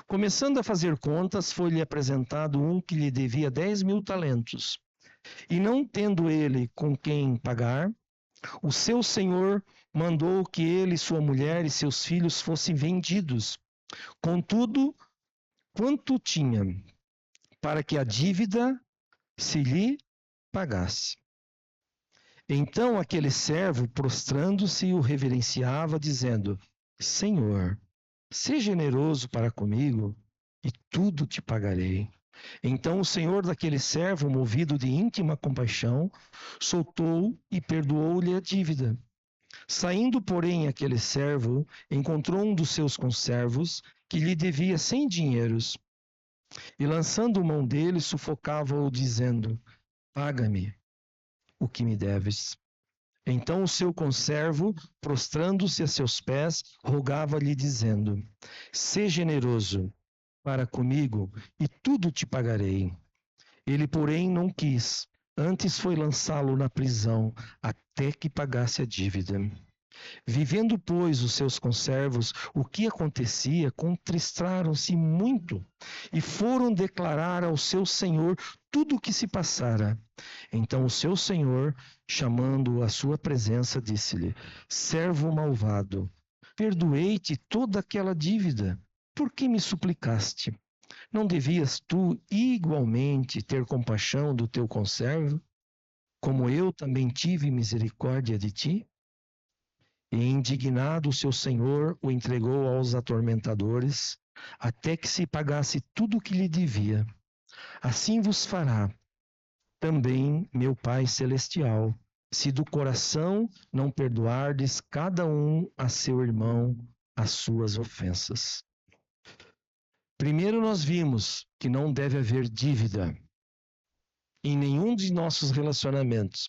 Começando a fazer contas, foi-lhe apresentado um que lhe devia 10.000 talentos. E não tendo ele com quem pagar, o seu senhor mandou que ele, sua mulher e seus filhos fossem vendidos. Contudo, quanto tinha, para que a dívida se lhe pagasse. Então aquele servo, prostrando-se, o reverenciava, dizendo: Senhor, seja generoso para comigo, e tudo te pagarei. Então o senhor daquele servo, movido de íntima compaixão, soltou e perdoou-lhe a dívida. Saindo, porém, aquele servo, encontrou um dos seus conservos, que lhe devia 100 dinheiros, e lançando mão dele, sufocava-o, dizendo: Paga-me o que me deves. Então o seu conservo, prostrando-se a seus pés, rogava-lhe, dizendo: Sê generoso para comigo, e tudo te pagarei. Ele, porém, não quis, antes foi lançá-lo na prisão, até que pagasse a dívida. Vivendo, pois, os seus conservos, o que acontecia, contristaram-se muito, e foram declarar ao seu senhor tudo o que se passara. Então o seu senhor, chamando-o à sua presença, disse-lhe: Servo malvado, perdoei-te toda aquela dívida. Por que me suplicaste? Não devias tu igualmente ter compaixão do teu conservo, como eu também tive misericórdia de ti? E indignado o seu senhor o entregou aos atormentadores, até que se pagasse tudo o que lhe devia. Assim vos fará também meu Pai Celestial, se do coração não perdoardes cada um a seu irmão as suas ofensas. Primeiro nós vimos que não deve haver dívida em nenhum de nossos relacionamentos.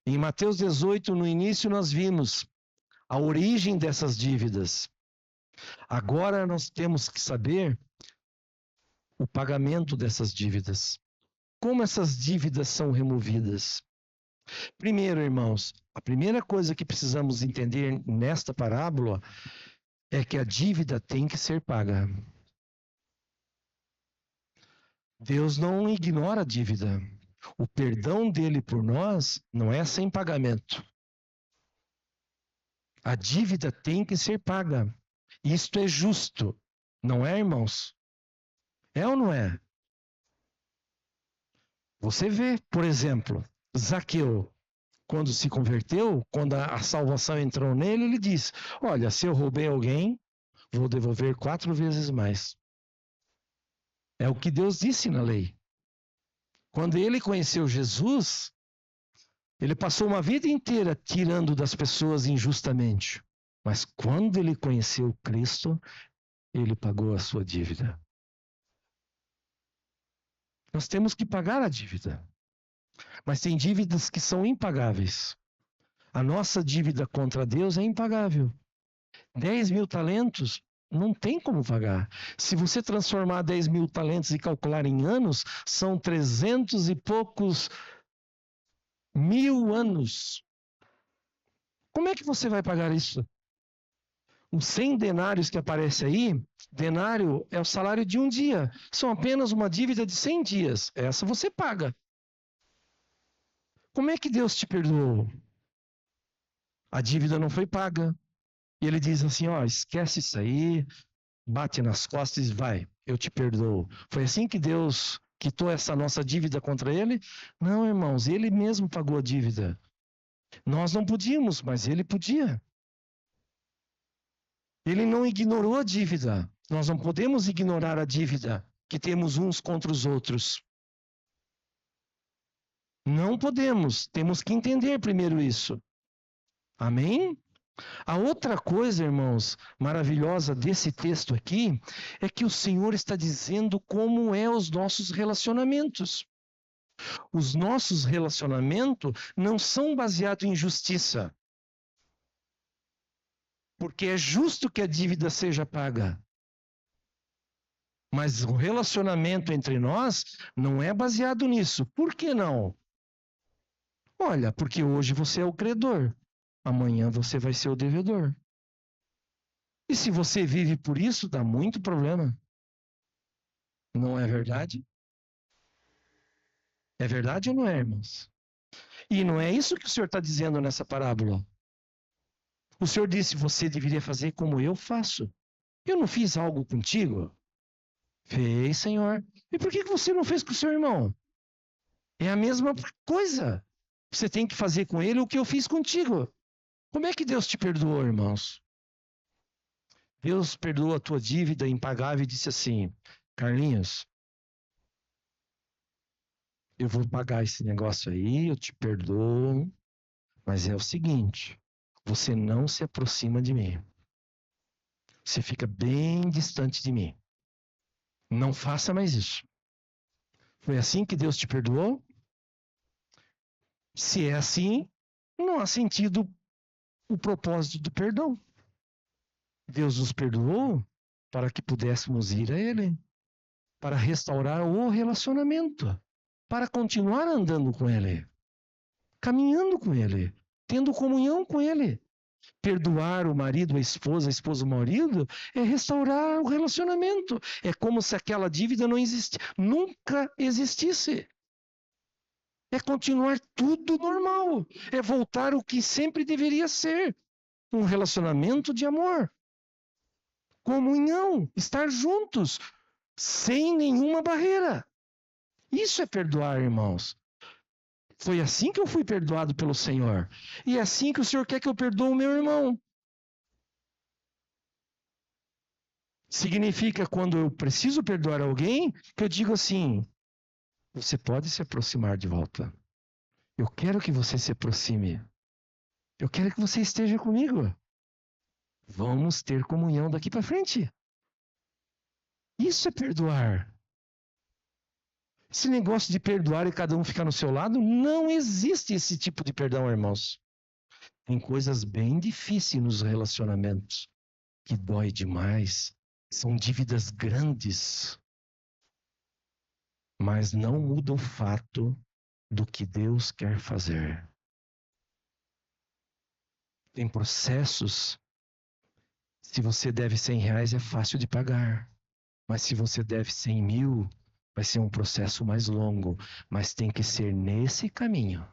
Em Mateus 18, no início, nós vimos a origem dessas dívidas. Agora nós temos que saber o pagamento dessas dívidas. Como essas dívidas são removidas? Primeiro, irmãos, a primeira coisa que precisamos entender nesta parábola é que a dívida tem que ser paga. Deus não ignora a dívida. O perdão dele por nós não é sem pagamento. A dívida tem que ser paga. Isto é justo, não é, irmãos? É ou não é? Você vê, por exemplo, Zaqueu. quando se converteu, quando a salvação entrou nele, ele diz: olha, se eu roubei alguém, vou devolver 4 vezes mais. É o que Deus disse na lei. Quando ele conheceu Jesus, ele passou uma vida inteira tirando das pessoas injustamente. Mas quando ele conheceu Cristo, ele pagou a sua dívida. Nós temos que pagar a dívida. Mas tem dívidas que são impagáveis. A nossa dívida contra Deus é impagável. 10 mil talentos não tem como pagar. Se você transformar 10 mil talentos e calcular em anos, são 300 e poucos mil anos. Como é que você vai pagar isso? Os 100 denários que aparece aí, denário é o salário de um dia. São apenas uma dívida de 100 dias. Essa você paga. Como é que Deus te perdoou? A dívida não foi paga. E ele diz assim, ó, esquece isso aí, bate nas costas e vai, eu te perdoo. Foi assim que Deus quitou essa nossa dívida contra ele? Não, irmãos, ele mesmo pagou a dívida. Nós não podíamos, mas ele podia. Ele não ignorou a dívida. Nós não podemos ignorar a dívida que temos uns contra os outros. Não podemos. Temos que entender primeiro isso. Amém? A outra coisa, irmãos, maravilhosa desse texto aqui, é que o Senhor está dizendo como é os nossos relacionamentos. Os nossos relacionamentos não são baseados em justiça. Porque é justo que a dívida seja paga. Mas o relacionamento entre nós não é baseado nisso. Por que não? Olha, porque hoje você é o credor. Amanhã você vai ser o devedor. E se você vive por isso, dá muito problema. Não é verdade? É verdade ou não é, irmãos? E não é isso que o Senhor está dizendo nessa parábola. O Senhor disse, você deveria fazer como eu faço. Eu não fiz algo contigo? Fez, Senhor. E por que você não fez com o seu irmão? É a mesma coisa. Você tem que fazer com ele o que eu fiz contigo. Como é que Deus te perdoou, irmãos? Deus perdoou a tua dívida impagável e disse assim, Carlinhos, eu vou pagar esse negócio aí, eu te perdoo, mas é o seguinte, você não se aproxima de mim. Você fica bem distante de mim. Não faça mais isso. Foi assim que Deus te perdoou? Se é assim, não há sentido o propósito do perdão. Deus nos perdoou para que pudéssemos ir a Ele, para restaurar o relacionamento, para continuar andando com Ele, caminhando com Ele, tendo comunhão com Ele. Perdoar o marido, a esposa o marido, é restaurar o relacionamento. É como se aquela dívida não existisse, nunca existisse. É continuar tudo normal. É voltar ao que sempre deveria ser. Um relacionamento de amor. Comunhão, estar juntos, sem nenhuma barreira. Isso é perdoar, irmãos. Foi assim que eu fui perdoado pelo Senhor. E é assim que o Senhor quer que eu perdoe o meu irmão. Significa, quando eu preciso perdoar alguém, que eu digo assim, você pode se aproximar de volta. Eu quero que você se aproxime. Eu quero que você esteja comigo. Vamos ter comunhão daqui para frente. Isso é perdoar. Esse negócio de perdoar e cada um ficar no seu lado, não existe esse tipo de perdão, irmãos. Tem coisas bem difíceis nos relacionamentos, que dói demais. São dívidas grandes. Mas não muda o fato do que Deus quer fazer. Tem processos. Se você deve R$100, é fácil de pagar. Mas se você deve 100 mil, vai ser um processo mais longo. Mas tem que ser nesse caminho.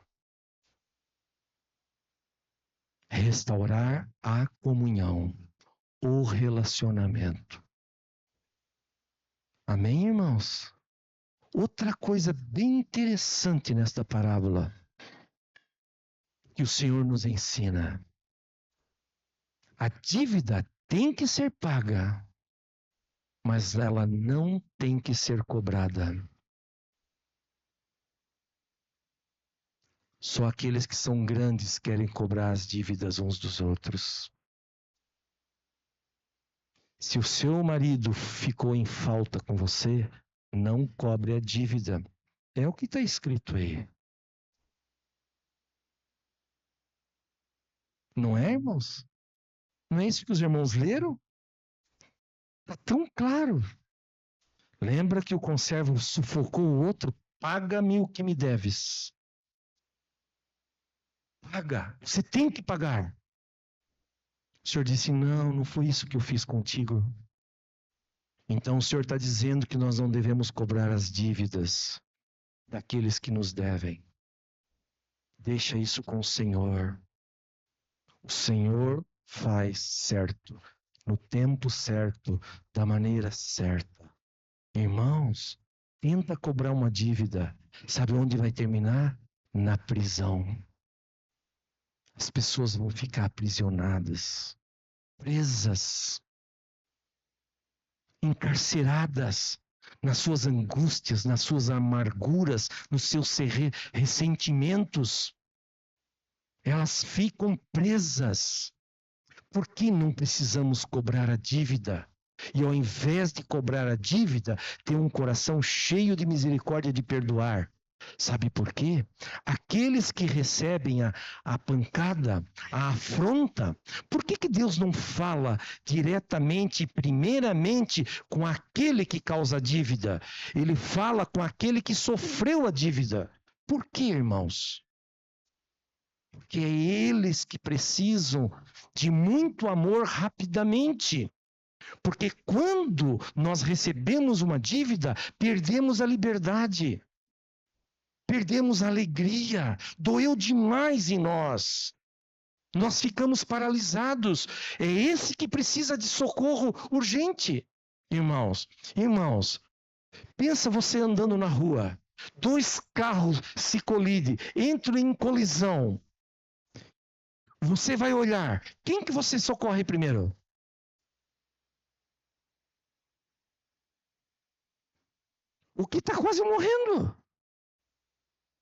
Restaurar a comunhão, o relacionamento. Amém, irmãos? Outra coisa bem interessante nesta parábola, que o Senhor nos ensina. A dívida tem que ser paga, mas ela não tem que ser cobrada. Só aqueles que são grandes querem cobrar as dívidas uns dos outros. Se o seu marido ficou em falta com você, não cobre a dívida. É o que está escrito aí. Não é, irmãos? Não é isso que os irmãos leram? Está tão claro. Lembra que o conservo sufocou o outro? Paga-me o que me deves. Paga. Você tem que pagar. O Senhor disse, não foi isso que eu fiz contigo. Então o Senhor está dizendo que nós não devemos cobrar as dívidas daqueles que nos devem. Deixa isso com o Senhor. O Senhor faz certo, no tempo certo, da maneira certa. Irmãos, tenta cobrar uma dívida. Sabe onde vai terminar? Na prisão. As pessoas vão ficar aprisionadas, presas, encarceradas nas suas angústias, nas suas amarguras, nos seus ressentimentos. Elas ficam presas. Por que não precisamos cobrar a dívida? E ao invés de cobrar a dívida, ter um coração cheio de misericórdia de perdoar. Sabe por quê? Aqueles que recebem a pancada, a afronta, por que Deus não fala diretamente, primeiramente, com aquele que causa a dívida? Ele fala com aquele que sofreu a dívida. Por quê, irmãos? Porque é eles que precisam de muito amor rapidamente. Porque quando nós recebemos uma dívida, perdemos a liberdade. Perdemos a alegria, doeu demais em nós. Nós ficamos paralisados. É esse que precisa de socorro urgente. Irmãos, pensa você andando na rua. 2 carros se colidem, entram em colisão. Você vai olhar. Quem que você socorre primeiro? O que está quase morrendo.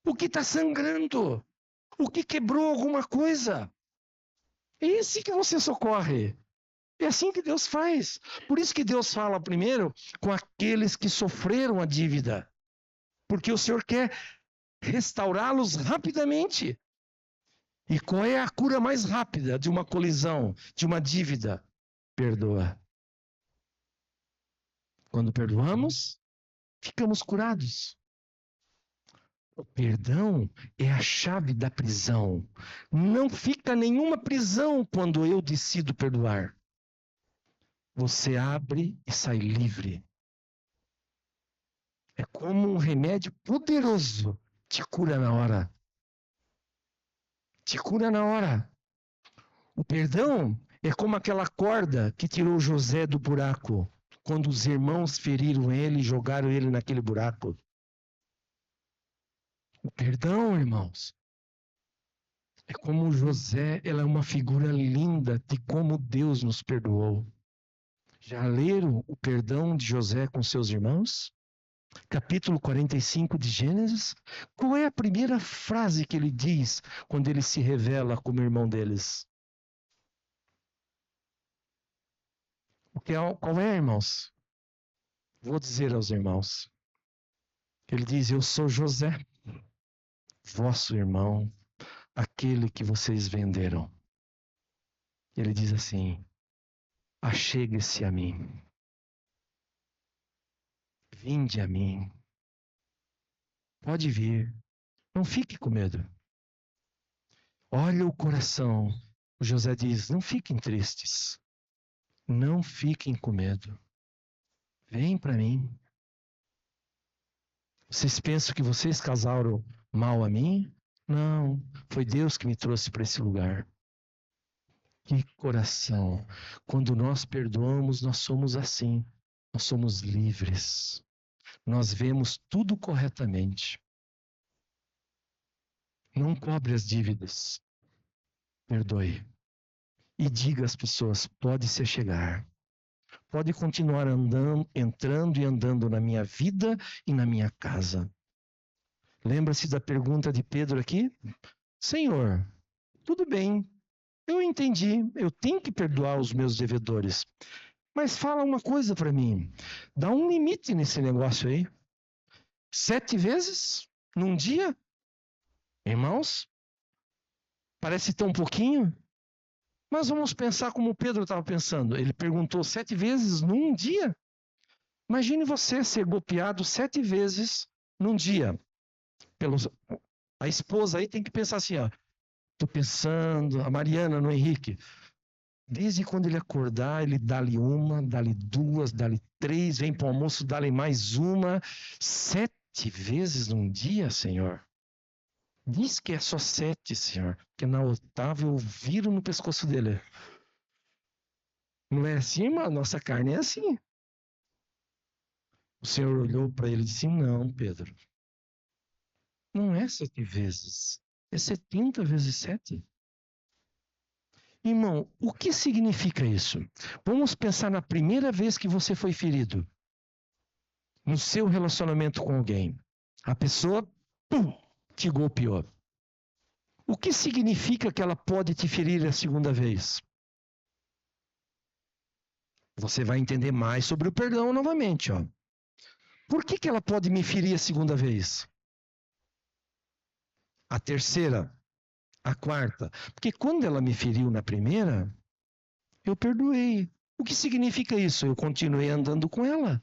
O que está sangrando? O que quebrou alguma coisa? É esse que você socorre. É assim que Deus faz. Por isso que Deus fala primeiro com aqueles que sofreram a dívida. Porque o Senhor quer restaurá-los rapidamente. E qual é a cura mais rápida de uma colisão, de uma dívida? Perdoa. Quando perdoamos, ficamos curados. O perdão é a chave da prisão. Não fica nenhuma prisão quando eu decido perdoar. Você abre e sai livre. É como um remédio poderoso. Te cura na hora. Te cura na hora. O perdão é como aquela corda que tirou José do buraco, quando os irmãos feriram ele e jogaram ele naquele buraco. O perdão, irmãos, é como José, ela é uma figura linda de como Deus nos perdoou. Já leram o perdão de José com seus irmãos? Capítulo 45 de Gênesis. Qual é a primeira frase que ele diz quando ele se revela como irmão deles? Qual é, irmãos? Vou dizer aos irmãos. Ele diz, eu sou José, vosso irmão, aquele que vocês venderam. Ele diz assim, achegue-se a mim. Vinde a mim. Pode vir. Não fique com medo. Olha o coração. O José diz, não fiquem tristes. Não fiquem com medo. Vem para mim. Vocês pensam que vocês causaram mal a mim? Não, foi Deus que me trouxe para esse lugar. Que coração. Quando nós perdoamos, nós somos assim. Nós somos livres. Nós vemos tudo corretamente. Não cobre as dívidas. perdoe. E diga às pessoas, pode se chegar. Pode continuar andando, entrando e andando na minha vida e na minha casa. Lembra-se da pergunta de Pedro aqui? Senhor, tudo bem, eu entendi, eu tenho que perdoar os meus devedores. Mas fala uma coisa para mim, dá um limite nesse negócio aí. 7 vezes num dia? Irmãos, parece tão pouquinho, mas vamos pensar como Pedro estava pensando. Ele perguntou 7 vezes num dia? Imagine você ser golpeado 7 vezes num dia. A esposa aí tem que pensar assim, ó. Estou pensando, a Mariana no Henrique. Desde quando ele acordar, ele dá-lhe uma, dá-lhe duas, dá-lhe 3, vem para o almoço, dá-lhe mais uma. 7 vezes num dia, Senhor? Diz que é só 7, Senhor. Porque na 8ª eu viro no pescoço dele. Não é assim, irmão? Nossa carne é assim. O Senhor olhou para ele e disse, não, Pedro. Não é 7 vezes. É 70 vezes 7. Irmão, o que significa isso? Vamos pensar na primeira vez que você foi ferido. No seu relacionamento com alguém. A pessoa, te golpeou. O que significa que ela pode te ferir a segunda vez? Você vai entender mais sobre o perdão novamente, ó. Por que ela pode me ferir a segunda vez? A terceira, a quarta. Porque quando ela me feriu na primeira, eu perdoei. O que significa isso? Eu continuei andando com ela.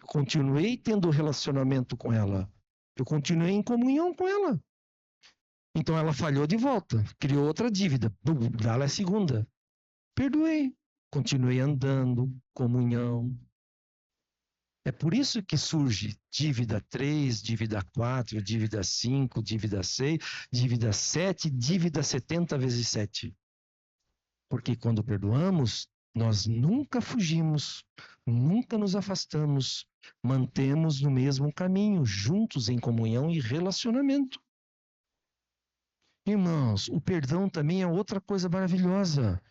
Eu continuei tendo relacionamento com ela. Eu continuei em comunhão com ela. Então ela falhou de volta, criou outra dívida. Dá-la a segunda. Perdoei. Continuei andando, comunhão. É por isso que surge dívida 3, dívida 4, dívida 5, dívida 6, dívida 7, dívida 70 vezes 7. Porque quando perdoamos, nós nunca fugimos, nunca nos afastamos, mantemos no mesmo caminho, juntos em comunhão e relacionamento. Irmãos, o perdão também é outra coisa maravilhosa.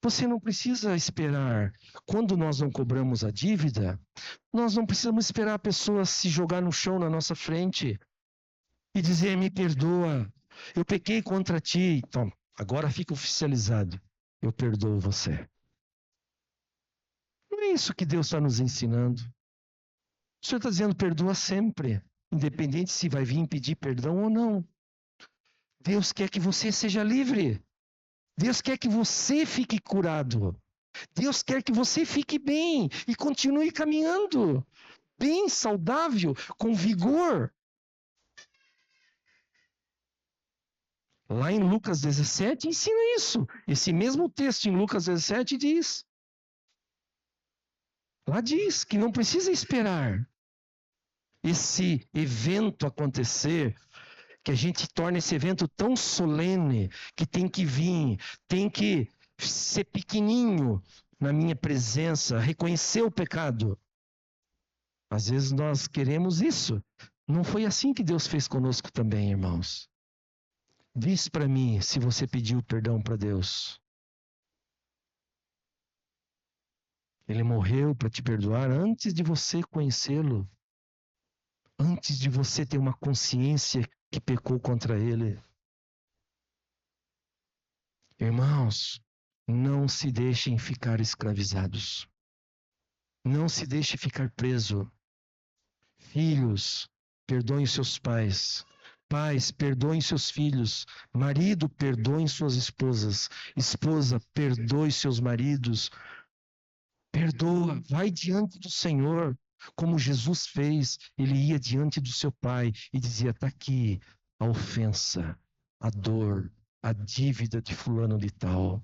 Você não precisa esperar. Quando nós não cobramos a dívida, nós não precisamos esperar a pessoa se jogar no chão na nossa frente e dizer, me perdoa, eu pequei contra ti. Então, agora fica oficializado. Eu perdoo você. Não é isso que Deus está nos ensinando. O Senhor está dizendo, perdoa sempre, independente se vai vir pedir perdão ou não. Deus quer que você seja livre. Deus quer que você fique curado. Deus quer que você fique bem e continue caminhando. Bem, saudável, com vigor. Lá em Lucas 17 ensina isso. Esse mesmo texto em Lucas 17 diz. Lá diz que não precisa esperar esse evento acontecer, que a gente torne esse evento tão solene, que tem que vir, tem que ser pequenininho na minha presença, reconhecer o pecado. Às vezes nós queremos isso. Não foi assim que Deus fez conosco também, irmãos. Diz para mim se você pediu perdão para Deus. Ele morreu para te perdoar antes de você conhecê-lo. Antes de você ter uma consciência que pecou contra ele. Irmãos, não se deixem ficar escravizados. Não se deixe ficar preso. Filhos, perdoem seus pais. Pais, perdoem seus filhos. Marido, perdoem suas esposas. Esposa, perdoe seus maridos. Perdoa, vai diante do Senhor. Como Jesus fez, ele ia diante do seu pai e dizia, está aqui a ofensa, a dor, a dívida de fulano de tal.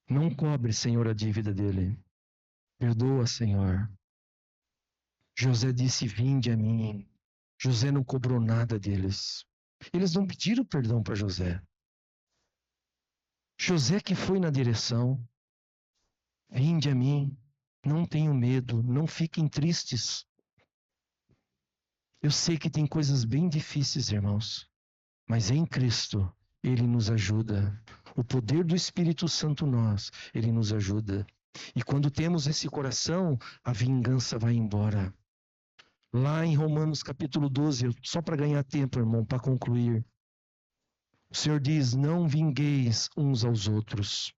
Não cobre, Senhor, a dívida dele. Perdoa, Senhor. José disse, vinde a mim. José não cobrou nada deles. Eles não pediram perdão para José. José que foi na direção. Vinde a mim. Não tenham medo, não fiquem tristes. Eu sei que tem coisas bem difíceis, irmãos, mas em Cristo Ele nos ajuda. O poder do Espírito Santo Ele nos ajuda. E quando temos esse coração, a vingança vai embora. Lá em Romanos capítulo 12, só para ganhar tempo, irmão, para concluir. O Senhor diz, não vingueis uns aos outros.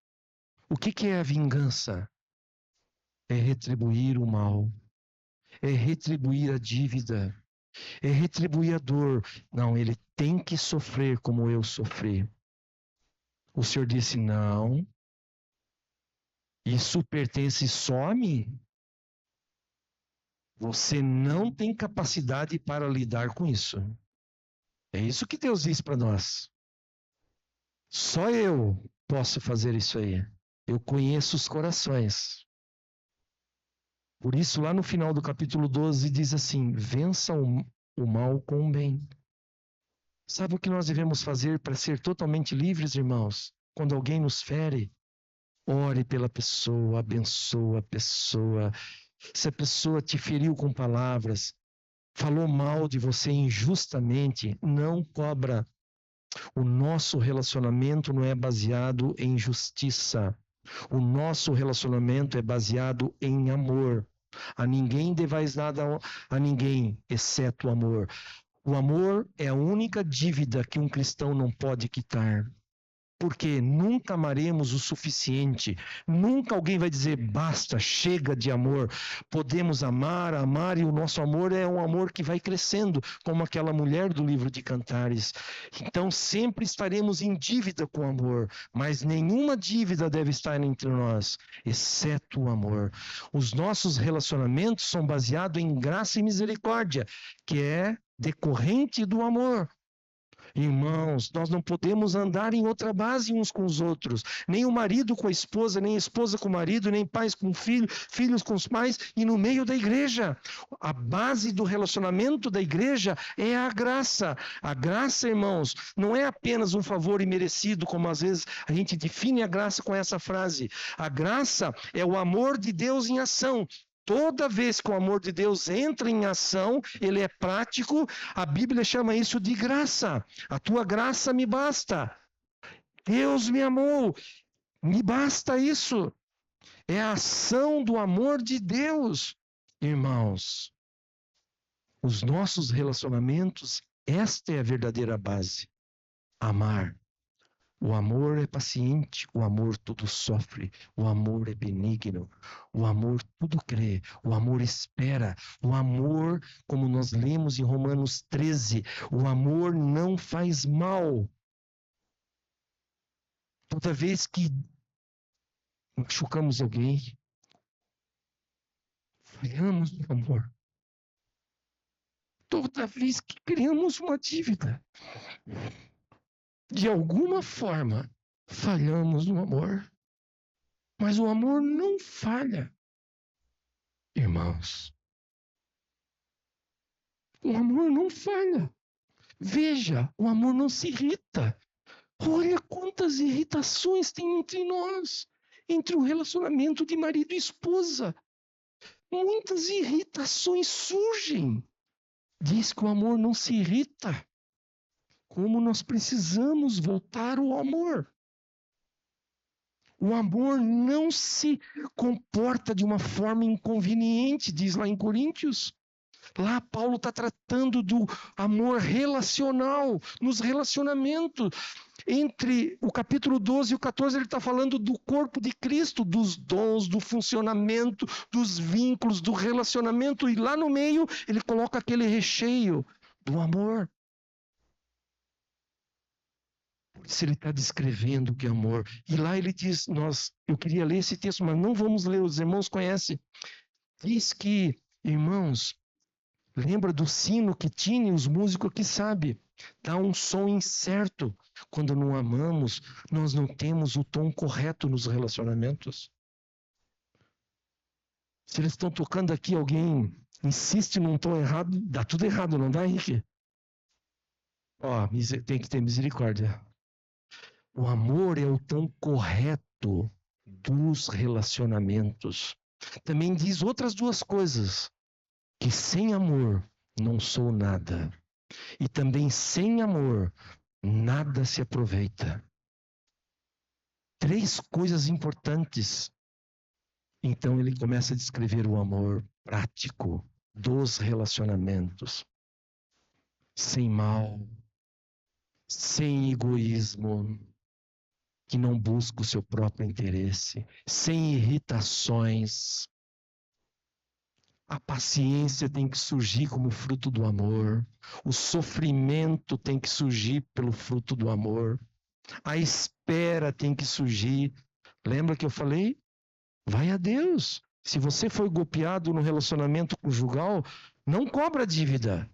O que é a vingança? É retribuir o mal. É retribuir a dívida. É retribuir a dor. Não, ele tem que sofrer como eu sofri. O Senhor disse, não. Isso pertence só a mim. Você não tem capacidade para lidar com isso. É isso que Deus diz para nós. Só eu posso fazer isso aí. Eu conheço os corações. Por isso, lá no final do capítulo 12, diz assim, vença o mal com o bem. Sabe o que nós devemos fazer para ser totalmente livres, irmãos? Quando alguém nos fere, ore pela pessoa, abençoa a pessoa. Se a pessoa te feriu com palavras, falou mal de você injustamente, não cobra. O nosso relacionamento não é baseado em justiça. O nosso relacionamento é baseado em amor. A ninguém devais nada a ninguém, exceto o amor. O amor é a única dívida que um cristão não pode quitar. Porque nunca amaremos o suficiente. Nunca alguém vai dizer, basta, chega de amor. Podemos amar e o nosso amor é um amor que vai crescendo, como aquela mulher do livro de Cantares. Então sempre estaremos em dívida com o amor, mas nenhuma dívida deve estar entre nós, exceto o amor. Os nossos relacionamentos são baseados em graça e misericórdia, que é decorrente do amor. Irmãos, nós não podemos andar em outra base uns com os outros. Nem o marido com a esposa, nem a esposa com o marido, nem pais com filhos com os pais e no meio da igreja. A base do relacionamento da igreja é a graça. A graça, irmãos, não é apenas um favor imerecido, como às vezes a gente define a graça com essa frase. A graça é o amor de Deus em ação. Toda vez que o amor de Deus entra em ação, ele é prático, a Bíblia chama isso de graça. A tua graça me basta. Deus me amou, me basta isso. É a ação do amor de Deus. Irmãos, os nossos relacionamentos, esta é a verdadeira base. Amar. O amor é paciente, o amor tudo sofre, o amor é benigno, o amor tudo crê, o amor espera, o amor, como nós lemos em Romanos 13, o amor não faz mal. Toda vez que machucamos alguém, falhamos no amor. Toda vez que criamos uma dívida, de alguma forma, falhamos no amor. Mas o amor não falha, irmãos. O amor não falha. Veja, o amor não se irrita. Olha quantas irritações tem entre nós, entre o relacionamento de marido e esposa. Muitas irritações surgem. Diz que o amor não se irrita. Como nós precisamos voltar ao amor. O amor não se comporta de uma forma inconveniente, diz lá em Coríntios. Lá Paulo está tratando do amor relacional, nos relacionamentos. Entre o capítulo 12 e o 14, ele está falando do corpo de Cristo, dos dons, do funcionamento, dos vínculos, do relacionamento. E lá no meio, ele coloca aquele recheio do amor. Se ele está descrevendo o que é amor. E lá ele diz, eu queria ler esse texto, mas não vamos ler, os irmãos conhecem. Diz que, irmãos, lembra do sino que tinha, os músicos aqui sabem, dá um som incerto. Quando não amamos, nós não temos o tom correto nos relacionamentos. Se eles estão tocando aqui, alguém insiste num tom errado, dá tudo errado, não dá, Henrique? Tem que ter misericórdia. O amor é o tom correto dos relacionamentos. Também diz outras duas coisas. Que sem amor não sou nada. E também sem amor nada se aproveita. 3 coisas importantes. Então ele começa a descrever o amor prático dos relacionamentos. Sem mal, sem egoísmo, que não busca o seu próprio interesse, sem irritações. A paciência tem que surgir como fruto do amor. O sofrimento tem que surgir pelo fruto do amor. A espera tem que surgir. Lembra que eu falei? Vai a Deus. Se você foi golpeado no relacionamento conjugal, não cobra dívida.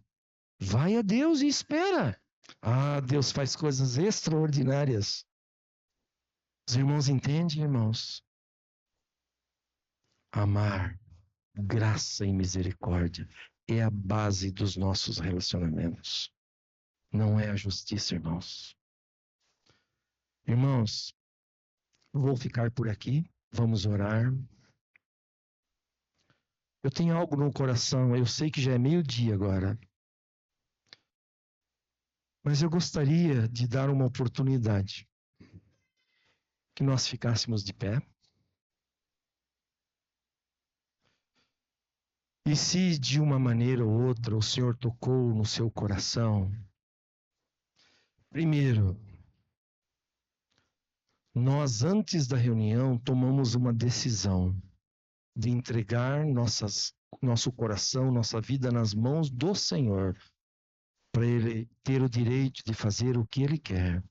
Vai a Deus e espera. Ah, Deus faz coisas extraordinárias. Os irmãos entendem, irmãos? Amar, graça e misericórdia é a base dos nossos relacionamentos. Não é a justiça, irmãos. Irmãos, vou ficar por aqui. Vamos orar. Eu tenho algo no coração. Eu sei que já é 12:00 agora. Mas eu gostaria de dar uma oportunidade que nós ficássemos de pé. E se de uma maneira ou outra o Senhor tocou no seu coração, primeiro, nós antes da reunião tomamos uma decisão de entregar nosso coração, nossa vida nas mãos do Senhor, para Ele ter o direito de fazer o que Ele quer.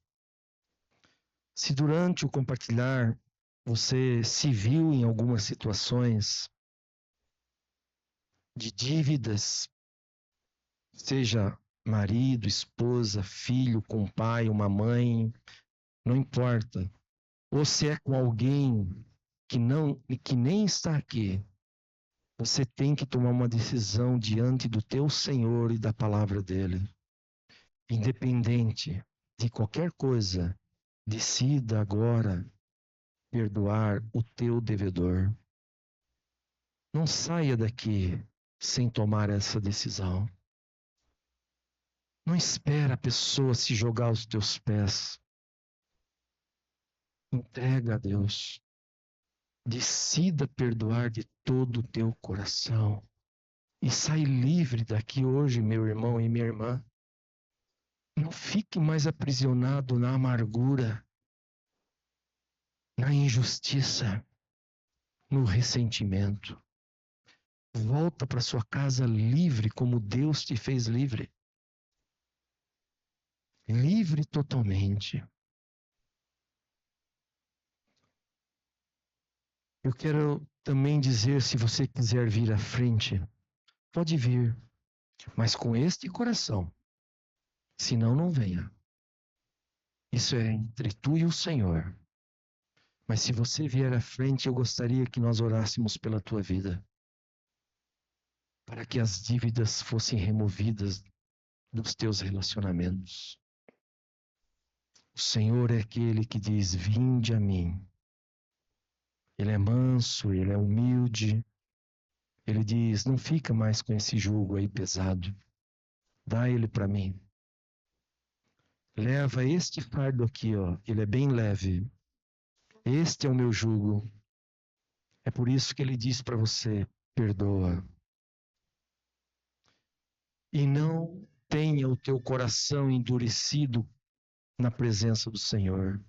Se durante o compartilhar você se viu em algumas situações de dívidas, seja marido, esposa, filho, com um pai, uma mãe, não importa. Ou se é com alguém que nem está aqui, você tem que tomar uma decisão diante do teu Senhor e da palavra dele. Independente de qualquer coisa, decida agora perdoar o teu devedor. Não saia daqui sem tomar essa decisão. Não espera a pessoa se jogar aos teus pés. Entrega a Deus. Decida perdoar de todo o teu coração. E sai livre daqui hoje, meu irmão e minha irmã. Não fique mais aprisionado na amargura, na injustiça, no ressentimento. Volta para sua casa livre como Deus te fez livre. Livre totalmente. Eu quero também dizer, se você quiser vir à frente, pode vir, mas com este coração. Senão, não venha. Isso é entre tu e o Senhor. Mas se você vier à frente, eu gostaria que nós orássemos pela tua vida. Para que as dívidas fossem removidas dos teus relacionamentos. O Senhor é aquele que diz: vinde a mim. Ele é manso, ele é humilde. Ele diz: não fica mais com esse jugo aí pesado. Dá ele para mim. Leva este fardo aqui, ó. Ele é bem leve. Este é o meu jugo. É por isso que ele diz para você: perdoa. E não tenha o teu coração endurecido na presença do Senhor.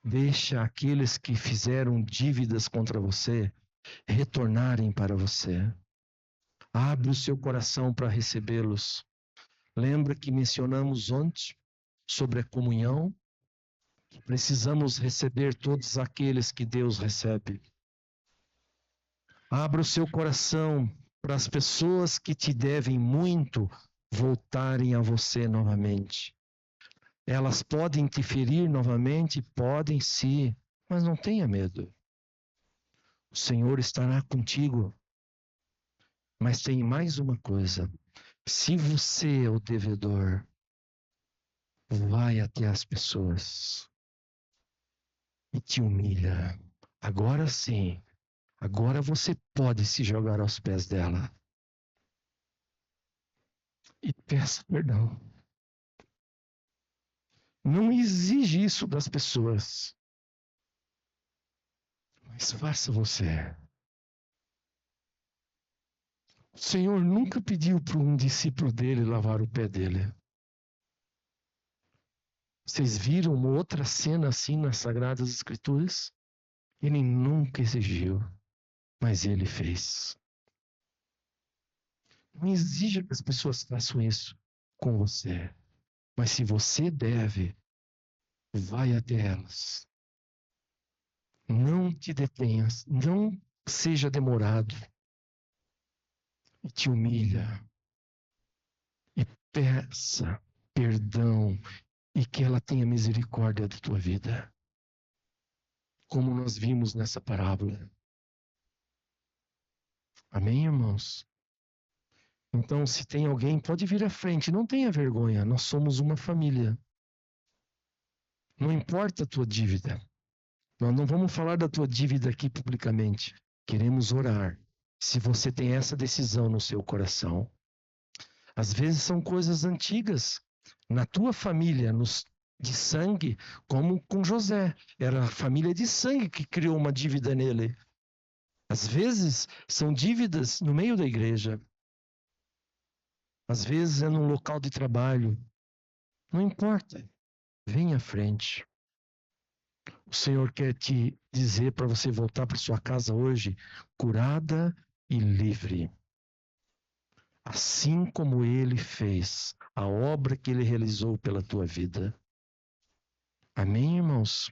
Deixa aqueles que fizeram dívidas contra você retornarem para você. Abre o seu coração para recebê-los. Lembra que mencionamos ontem sobre a comunhão? Que precisamos receber todos aqueles que Deus recebe. Abra o seu coração para as pessoas que te devem muito voltarem a você novamente. Elas podem te ferir novamente? Podem sim, mas não tenha medo. O Senhor estará contigo. Mas tem mais uma coisa. Se você é o devedor, vai até as pessoas e te humilha. Agora sim, agora você pode se jogar aos pés dela. E peça perdão. Não exige isso das pessoas. Mas faça você. O Senhor nunca pediu para um discípulo dele lavar o pé dele. Vocês viram uma outra cena assim nas Sagradas Escrituras? Ele nunca exigiu, mas ele fez. Não exija que as pessoas façam isso com você. Mas se você deve, vai até elas. Não te detenhas, não seja demorado. E te humilha. E peça perdão e que ela tenha misericórdia da tua vida. Como nós vimos nessa parábola. Amém, irmãos? Então, se tem alguém, pode vir à frente, não tenha vergonha, nós somos uma família. Não importa a tua dívida. Nós não vamos falar da tua dívida aqui publicamente. Queremos orar. Se você tem essa decisão no seu coração. Às vezes são coisas antigas. Na tua família, de sangue, como com José. Era a família de sangue que criou uma dívida nele. Às vezes são dívidas no meio da igreja. Às vezes é num local de trabalho. Não importa. Vem à frente. O Senhor quer te dizer para você voltar para sua casa hoje curada e livre. Assim como Ele fez a obra que Ele realizou pela tua vida. Amém, irmãos?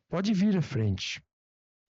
Pode vir à frente.